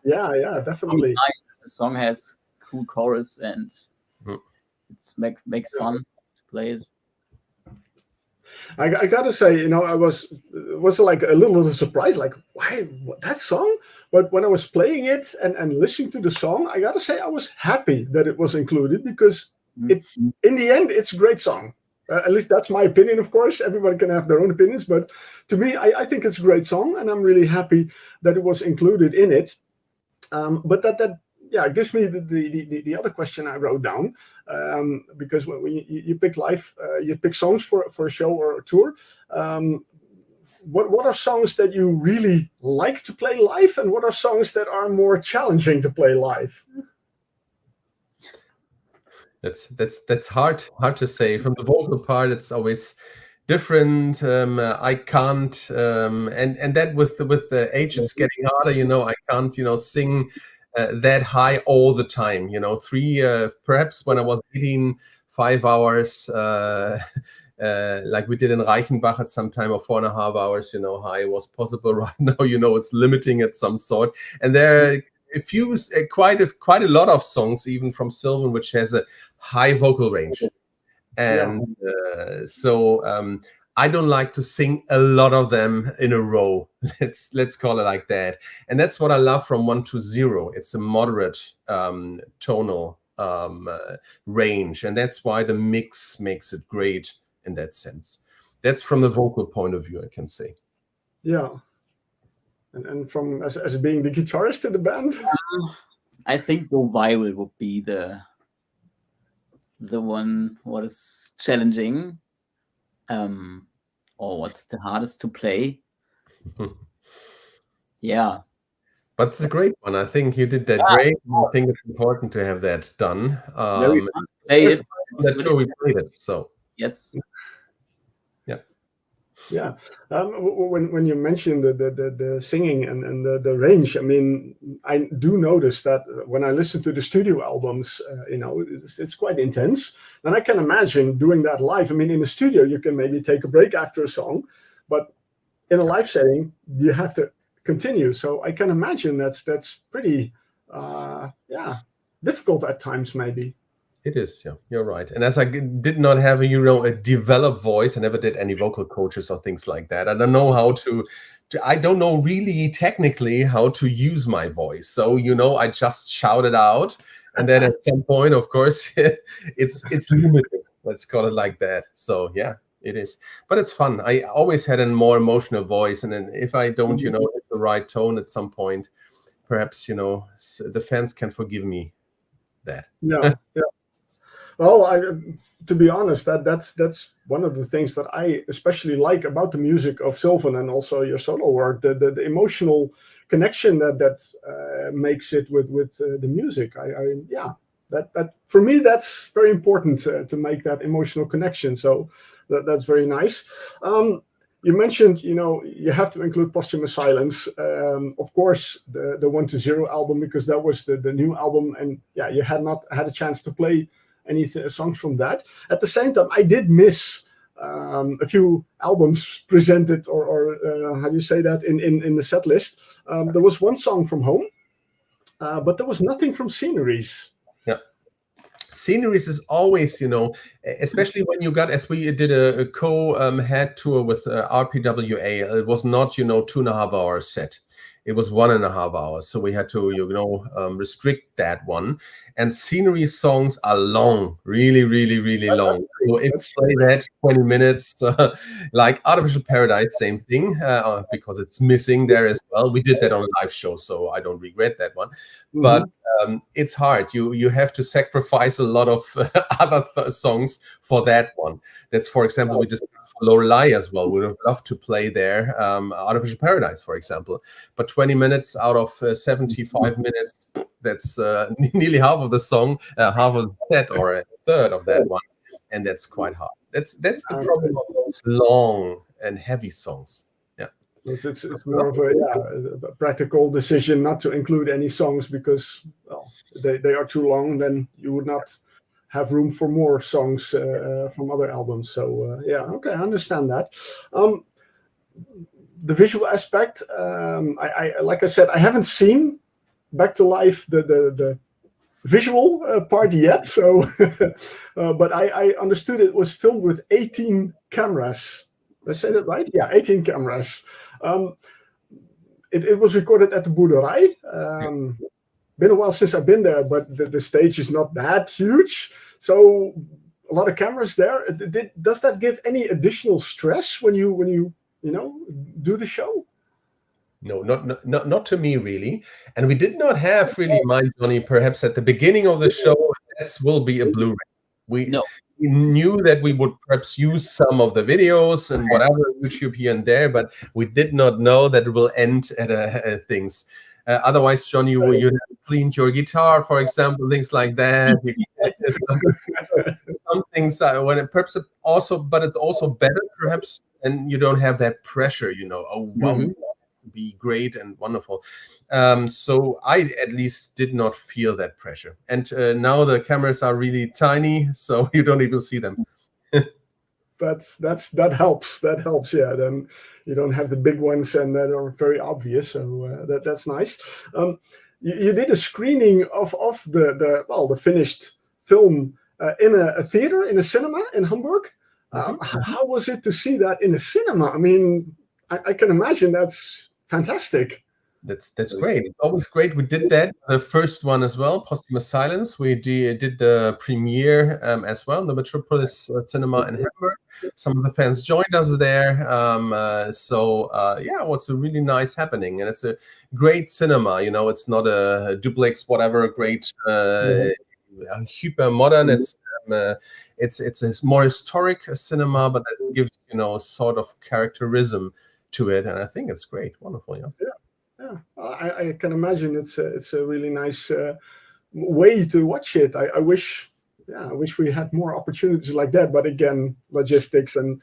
Yeah, definitely. The song has cool chorus, and it makes fun to play it. I gotta say, I was like a little surprised, like, why that song? But when I was playing it and listening to the song, I gotta say I was happy that it was included, because in the end, it's a great song. At least that's my opinion, of course. Everybody can have their own opinions, but to me, I think it's a great song, and I'm really happy that it was included in it. But that it gives me the other question I wrote down, because when you pick live, you pick songs for a show or a tour. What are songs that you really like to play live, and what are songs that are more challenging to play live? That's hard to say. From the vocal part, it's always different. I can't, and that with the age, it's getting harder. I can't, sing that high all the time. Perhaps when I was 18, 5 hours, like we did in Reichenbach at some time, or 4.5 hours, high was possible. Right now, it's limiting at some sort, and there are a few, quite a lot of songs, even from Sylvan, which has a high vocal range, and so I don't like to sing a lot of them in a row. Let's call it like that, and that's what I love from 120. It's a moderate tonal range, and that's why the mix makes it great in that sense. That's from the vocal point of view, I can say. Yeah. And from as being the guitarist in the band, I think Go Viral would be the one what is challenging, or what's the hardest to play. Yeah, but it's a great one. I think you did that great. I think it's important to have that done. Very fun to play it. That's true. We played it. So yes. Yeah. Yeah. When you mentioned the singing and the range, I mean, I do notice that when I listen to the studio albums, it's quite intense. And I can imagine doing that live. I mean, in the studio, you can maybe take a break after a song, but in a live setting, you have to continue. So I can imagine that's pretty, difficult at times, maybe. It is, yeah, you're right. And as I did not have a developed voice, I never did any vocal coaches or things like that. I don't know how I don't know really technically how to use my voice. So, I just shout it out. And then at some point, of course, it's limited. Let's call it like that. So, yeah, it is. But it's fun. I always had a more emotional voice. And then if I don't, hit the right tone at some point, perhaps, the fans can forgive me that. Yeah, yeah. Well, to be honest, that's one of the things that I especially like about the music of Sylvan and also your solo work, the emotional connection that makes it with the music. That for me that's very important to make that emotional connection. So that's very nice. You mentioned, you have to include Posthumous Silence. Of course, the 1-0 album, because that was the new album, and you had not had a chance to play any songs from that. At the same time, I did miss a few albums presented, or how do you say that, in the set list. There was one song from Home, but there was nothing from Sceneries. Yeah. Sceneries is always, especially when you got, as we did a co-head tour with RPWA, it was not, 2.5 hours set. It was 1.5 hours. So we had to, restrict that one. And Scenery songs are long, really, really, really long. So if you play that 20 minutes, like Artificial Paradise, same thing, because it's missing there as well. We did that on a live show, so I don't regret that one. Mm-hmm. But it's hard. You have to sacrifice a lot of other songs for that one. That's, for example, we just for Lorelei as well. We would love to play there, Artificial Paradise, for example. But 20 minutes out of 75 minutes, that's nearly half of the song, half of the set, or a third of that one, and that's quite hard. That's the problem of those long and heavy songs. Yeah, it's more of a practical decision not to include any songs because they are too long. Then you would not have room for more songs from other albums. So okay, I understand that. The visual aspect, I like I said, I haven't seen Back to Life the visual part yet. So, but I understood it was filmed with 18 cameras. Did I say that right? Yeah, 18 cameras. It was recorded at the Boerderij. Been a while since I've been there, but the stage is not that huge. So a lot of cameras there. Does that give any additional stress when you do the show? No, not to me, really. And we did not have really, Mind Johnny, perhaps at the beginning of the show, that will be a Blu-ray. We knew that we would perhaps use some of the videos and whatever, YouTube here and there, but we did not know that it will end at things. Otherwise, John, you cleaned your guitar, for example, things like that. Some things when it perhaps also, but it's also better, perhaps, and you don't have that pressure. Oh wow, be great and wonderful. So I at least did not feel that pressure. And now the cameras are really tiny, so you don't even see them. That helps. That helps. Yeah. Then you don't have the big ones and that are very obvious. So that's nice. You did a screening of the finished film in a theater, in a cinema in Hamburg. How was it to see that in a cinema? I mean, I can imagine that's fantastic. That's great. It's always great. We did that, the first one as well, Posthumous Silence. We did the premiere as well, the Metropolis Cinema in Hamburg. Some of the fans joined us there. It was a really nice happening. And it's a great cinema. It's not a duplex, whatever, great, hyper modern. It's a more historic cinema, but that gives, sort of characterism to it. And I think it's great. Wonderful. Yeah, I can imagine it's a really nice way to watch it. I wish I wish we had more opportunities like that. But again, logistics and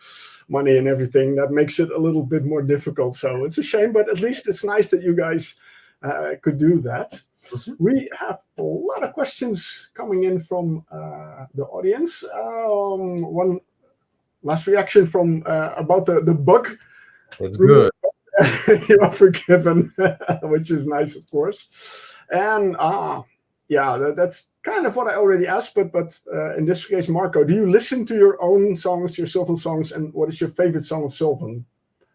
money and everything, that makes it a little bit more difficult. So it's a shame, but at least it's nice that you guys could do that. We have a lot of questions coming in from the audience. One last reaction from about the bug. That's good. You are forgiven, which is nice, of course. And that's kind of what I already asked, but in this case, Marco, do you listen to your own songs, your Sylvan songs, and what is your favorite song of Sylvan?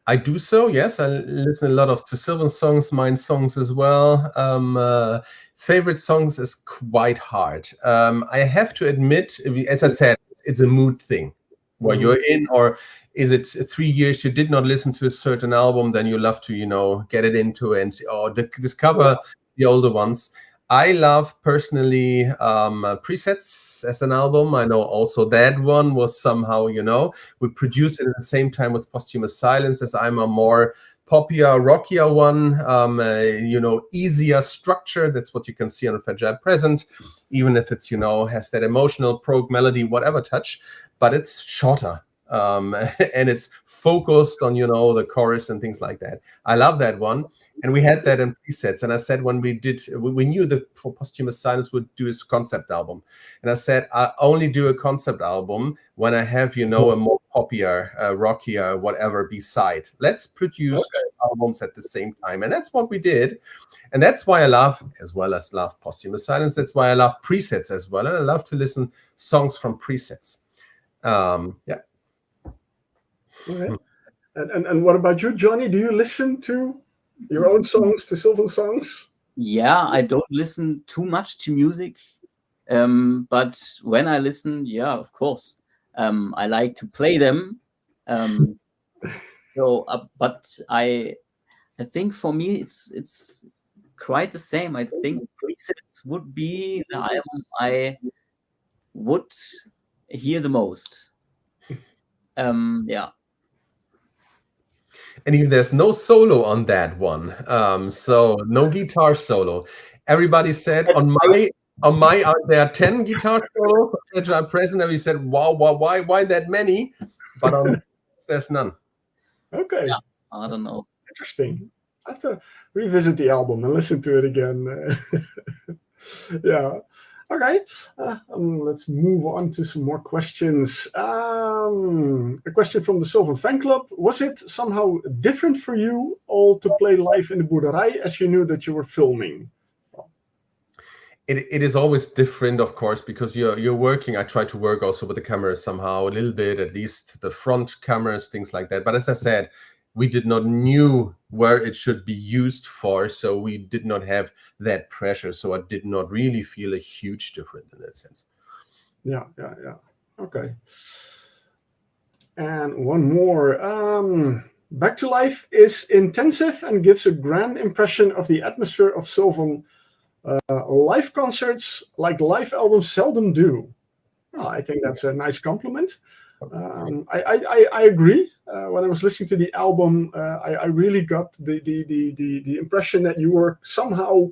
I do so, yes. I listen a lot to Sylvan songs, mine songs as well. Favorite songs is quite hard. I have to admit, as I said, it's a mood thing. Where you're in, or is it 3 years you did not listen to a certain album, then you love to, get it into it and see, discover the older ones. I love personally Presets as an album. I know also that one was somehow, we produced it at the same time with Posthumous Silence, as I'm a more poppier, rockier one, easier structure. That's what you can see on Fragile Present, even if it's, has that emotional prog melody, whatever touch, but it's shorter. And it's focused on, the chorus and things like that. I love that one. And we had that in Presets. And I said, when we knew that for Posthumous Silence would do his concept album. And I said, I only do a concept album when I have, a more poppier, rockier, whatever beside. Let's produce albums at the same time. And that's what we did. And that's why I love, as well as love Posthumous Silence, that's why I love Presets as well. And I love to listen songs from Presets. Okay. And what about you, Johnny? Do you listen to your own songs, to Sylvan songs? Yeah, I don't listen too much to music, but when I listen, of course, I like to play them. But I think for me it's quite the same. I think Presets would be the album I would hear the most. And even there's no solo on that one, so no guitar solo. Everybody said on my there are 10 guitar solos. Fragile Present, and we said, wow, why that many? But on there's none. Okay. Yeah, I don't know. Interesting. I have to revisit the album and listen to it again. Yeah. Okay, let's move on to some more questions. A question from the Sylvan fan club. Was it somehow different for you all to play live in the boerderij as you knew that you were filming? It is always different, of course, because you're working. I try to work also with the cameras somehow, a little bit, at least the front cameras, things like that. But as I said, we did not knew where it should be used for, so we did not have that pressure. So I did not really feel a huge difference in that sense. Yeah. Okay. And one more. Back to Life is intensive and gives a grand impression of the atmosphere of Sylvan live concerts like live albums seldom do. I think that's a nice compliment. I agree. When I was listening to the album, I really got the impression that you were somehow,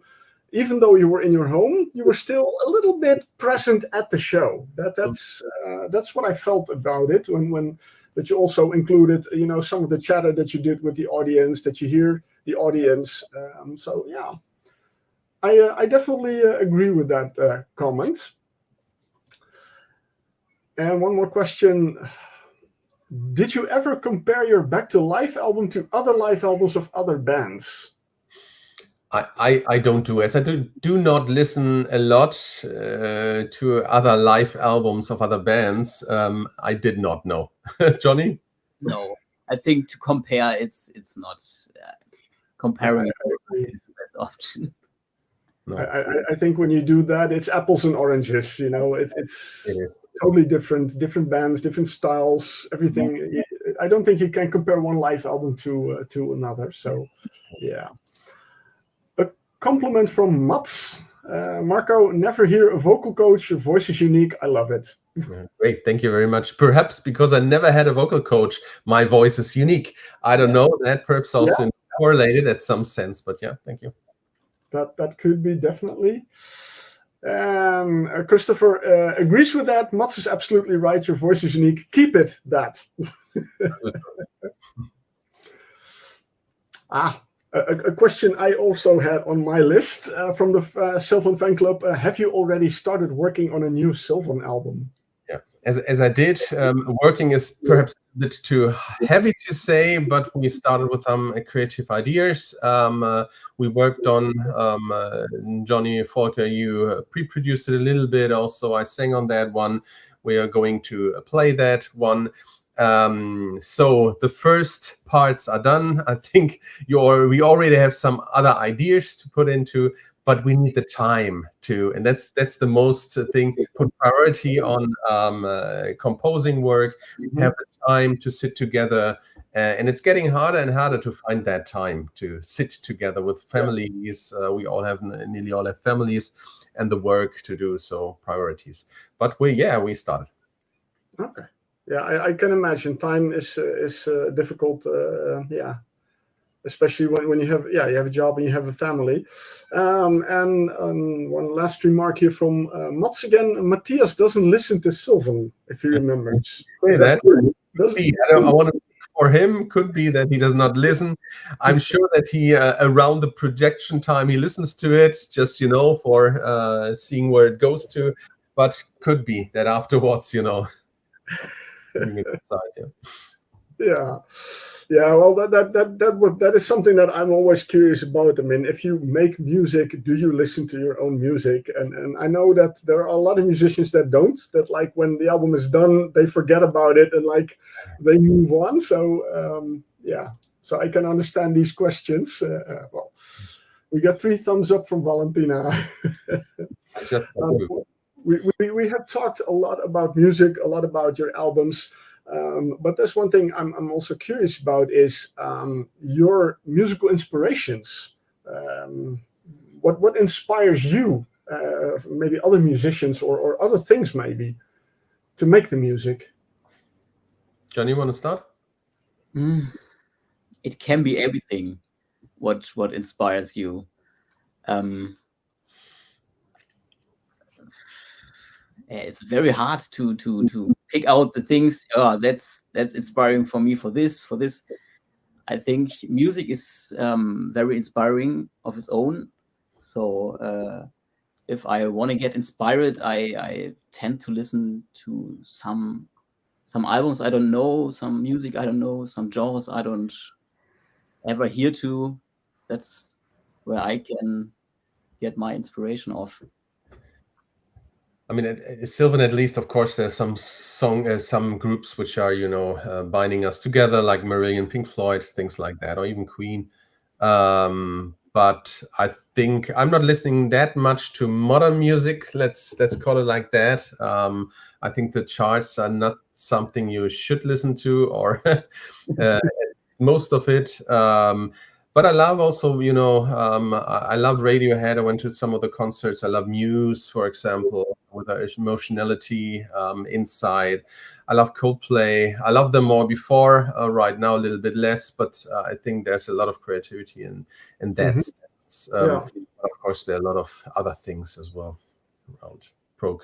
even though you were in your home, you were still a little bit present at the show. That's what I felt about it. When that you also included, some of the chatter that you did with the audience, that you hear the audience. So yeah, I definitely agree with that comment. And one more question. Did you ever compare your Back to Life album to other live albums of other bands? I don't do, as I do not listen a lot to other live albums of other bands. I did not know. Johnny? No, I think to compare, it's not comparing is the best option. No. I think when you do that, it's apples and oranges. It's totally different bands, different styles, everything. I don't think you can compare one live album to another. So, yeah. A compliment from Mats. Marco, never hear a vocal coach. Your voice is unique. I love it. Great, thank you very much. Perhaps because I never had a vocal coach, my voice is unique. I don't know. That perhaps also correlated at some sense, but yeah, thank you. That could be definitely. Christopher agrees with that. Mats is absolutely right. Your voice is unique. Keep it that. A question I also had on my list from the Sylvan fan club. Have you already started working on a new Sylvan album? Yeah, as I did. Working is perhaps a bit too heavy to say, but we started with some creative ideas. We worked on Johnny, Volker, you pre-produced it a little bit. Also, I sang on that one. We are going to play that one. So the first parts are done. I think we already have some other ideas to put into, but we need the time to, and that's the most thing. Put priority on composing work. Have the time to sit together, and it's getting harder and harder to find that time to sit together with families. We all have nearly all have families, and the work to do. So priorities. But we started. Okay. Yeah, I can imagine time is difficult. Especially when you have a job and you have a family. And one last remark here from Mats again. Matthias doesn't listen to Sylvan, if you remember. Say that. I want to speak for him. Could be that he does not listen. I'm sure that he around the projection time he listens to it, just for seeing where it goes to. But could be that afterwards, Yeah, well, that is something that I'm always curious about. I mean, if you make music, do you listen to your own music? And I know that there are a lot of musicians that don't. That like when the album is done, they forget about it and like they move on. So so I can understand these questions. Well, we got 3 thumbs up from Valentina. We have talked a lot about music, a lot about your albums. But there's one thing I'm also curious about is your musical inspirations. What inspires you, maybe other musicians or other things maybe, to make the music? Johnny, you want to start? It can be everything. What inspires you? It's very hard to pick out the things. Oh, that's inspiring for me for this. I think music is very inspiring of its own. So if I want to get inspired, I tend to listen to some albums I don't know, some music I don't know, some genres I don't ever hear to. That's where I can get my inspiration off. I mean, at Sylvan, at least, of course, there's some groups which are, binding us together, like Marillion, Pink Floyd, things like that, or even Queen. But I think I'm not listening that much to modern music. Let's call it like that. I think the charts are not something you should listen to, or most of it. But I love also, I love Radiohead. I went to some of the concerts. I love Muse, for example, with their emotionality inside. I love Coldplay. I loved them more before. Right now, a little bit less. But I think there's a lot of creativity in that sense. Of course, there are a lot of other things as well around prog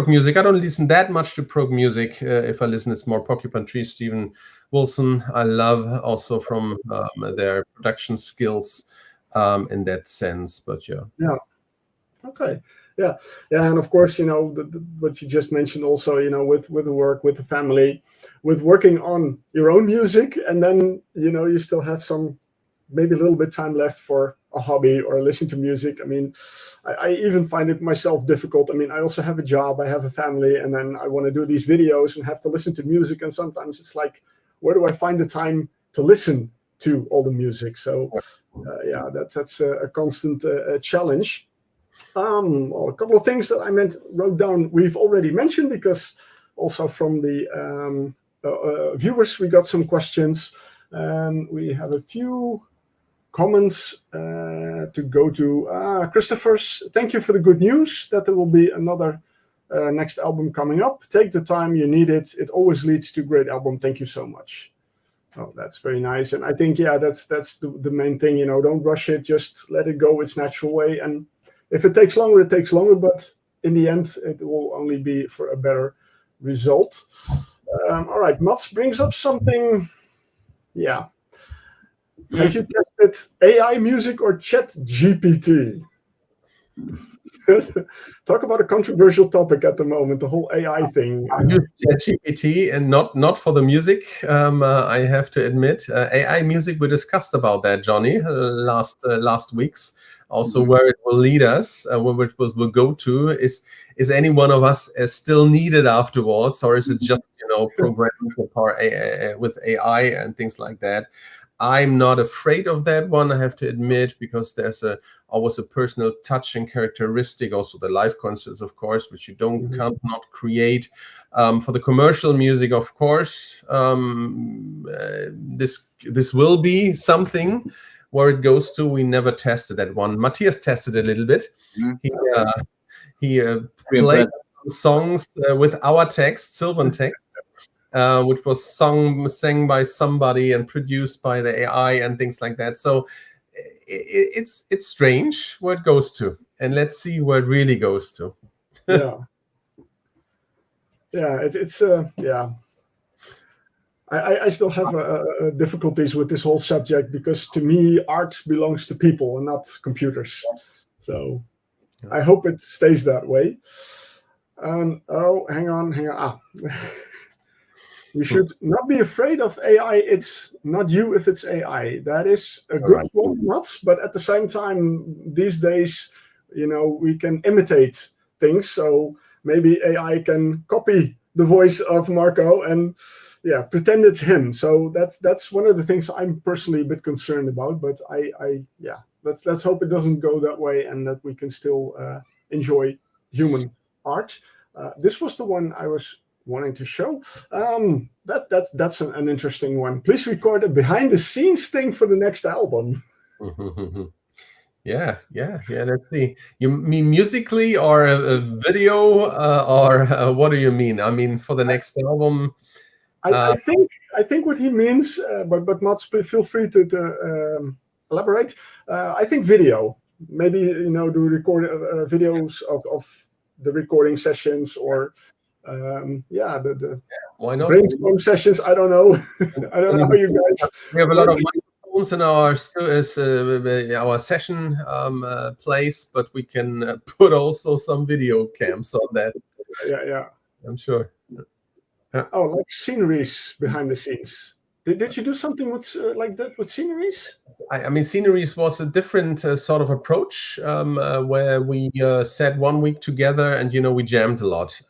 music. I don't listen that much to prog music. If I listen, it's more Porcupine Tree, Steven Wilson. I love also from their production skills in that sense. But Okay. And of course, what you just mentioned also, with the work, with the family, with working on your own music, and then you still have some maybe a little bit time left for a hobby or listen to music. I mean, I even find it myself difficult. I mean, I also have a job, I have a family, and then I want to do these videos and have to listen to music. And sometimes it's like, where do I find the time to listen to all the music? So that's a constant challenge. Well, a couple of things that I wrote down, we've already mentioned, because also from the viewers, we got some questions. We have a few comments to go to. Christopher's, thank you for the good news that there will be another next album coming up. Take the time, you need it. It always leads to a great album. Thank you so much. Oh, that's very nice. And I think, that's the main thing, don't rush it, just let it go its natural way. And if it takes longer, it takes longer, but in the end, it will only be for a better result. All right, Mats brings up something. Yeah. Have you tested AI music or Chat GPT? Talk about a controversial topic at the moment, the whole AI thing. I use ChatGPT and not for the music. I have to admit, AI music. We discussed about that, Johnny, last weeks. Also, where it will lead us, where it will go to. Is any one of us still needed afterwards, or is it just programmed with AI and things like that? I'm not afraid of that one, I have to admit, because there's always a personal touch and characteristic, also the live concerts, of course, which you can't not create. For the commercial music, of course, this will be something where it goes to. We never tested that one. Matthias tested a little bit. He played songs with our text, Sylvan text. Which was sang by somebody and produced by the AI and things like that. So it's strange where it goes to, and let's see where it really goes to. It's I still have difficulties with this whole subject, because to me, art belongs to people and not computers. So I hope it stays that way. Oh, hang on. We should not be afraid of AI. It's not you if it's AI. That is a good one, Mats. But at the same time, these days, we can imitate things. So maybe AI can copy the voice of Marco and pretend it's him. So that's one of the things I'm personally a bit concerned about. But let's hope it doesn't go that way, and that we can still enjoy human art. This was the one I was wanting to show. That's an interesting one. Please record a behind the scenes thing for the next album. Yeah. Let's see. You mean musically, or a video, or what do you mean? I mean, for the next album. I think what he means, but Mats, feel free to elaborate. I think video. Maybe do record videos of the recording sessions, or why not? Brainstorm sessions. I don't know. I don't know how you guys. We have a lot of microphones in our session place, but we can put also some video cams on that. Yeah. I'm sure. Oh, like sceneries behind the scenes. Did you do something with like that with sceneries? I mean, sceneries was a different sort of approach, where we sat 1 week together, and we jammed a lot.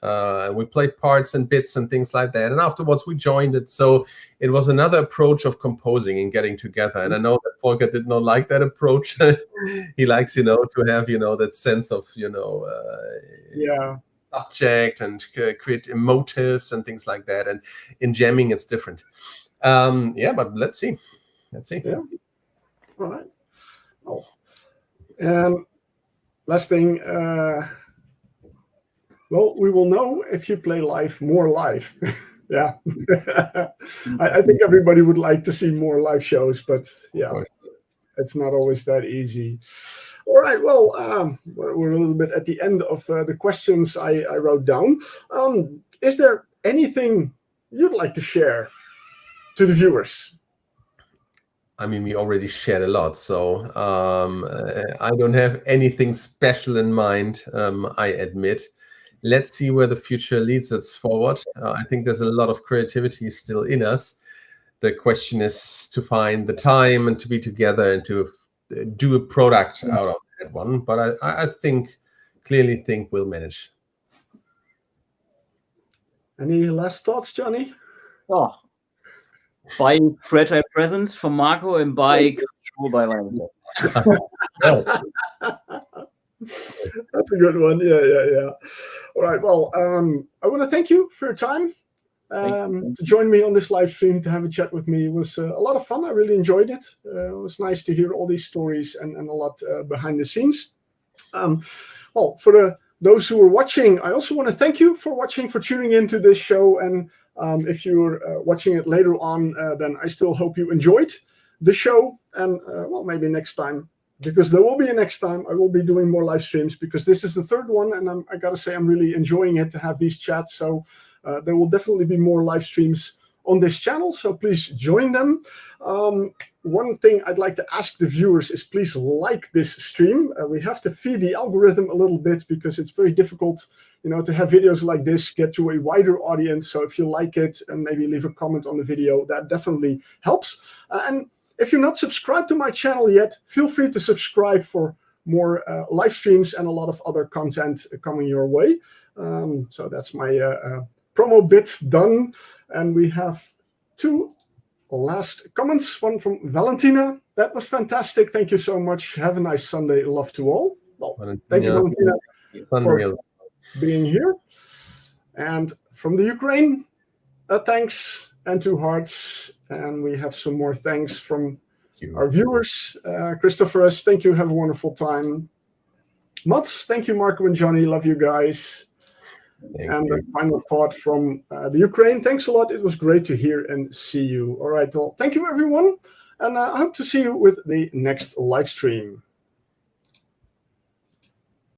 We played parts and bits and things like that, and afterwards we joined it. So it was another approach of composing and getting together. And I know that Volker did not like that approach. He likes, to have, that sense of, subject and create emotives and things like that. And in jamming, it's different. But let's see. Yeah. All right. Oh, last thing. Well, we will know if you play more live. Yeah. I think everybody would like to see more live shows, but it's not always that easy. All right. Well, we're a little bit at the end of the questions I wrote down. Is there anything you'd like to share to the viewers? I mean, we already shared a lot, so I don't have anything special in mind, I admit. Let's see where the future leads us forward. I think there's a lot of creativity still in us. The question is to find the time and to be together and to do a product out of that one. But I clearly think we'll manage. Any last thoughts, Johnny? Oh, buy fragile presents for Marco and buy control by Violent. That's a good one. Yeah. All right. Well, I want to thank you for your time to join me on this live stream, to have a chat with me. It was a lot of fun. I really enjoyed it. It was nice to hear all these stories and a lot behind the scenes. Well, for those who are watching, I also want to thank you for watching, for tuning into this show. And if you're watching it later on, then I still hope you enjoyed the show. And well, maybe next time because there will be a next time. I will be doing more live streams because this is the third one, and I gotta say I'm really enjoying it to have these chats. So there will definitely be more live streams on this channel, so please join them. One thing I'd like to ask the viewers is please like this stream. We have to feed the algorithm a little bit because it's very difficult, to have videos like this get to a wider audience. So if you like it and maybe leave a comment on the video, that definitely helps. And if you're not subscribed to my channel yet, feel free to subscribe for more live streams and a lot of other content coming your way. So that's my promo bit done. And we have 2 last comments. One from Valentina. That was fantastic. Thank you so much. Have a nice Sunday. Love to all. Well, thank you, Valentina, for being here. And from the Ukraine, thanks and 2 hearts. And we have some more thanks from our viewers. Christopher S., thank you. Have a wonderful time. Mats, thank you, Marco and Johnny. Love you guys. And a final thought from the Ukraine. Thanks a lot. It was great to hear and see you. All right. Well, thank you, everyone. And I hope to see you with the next live stream.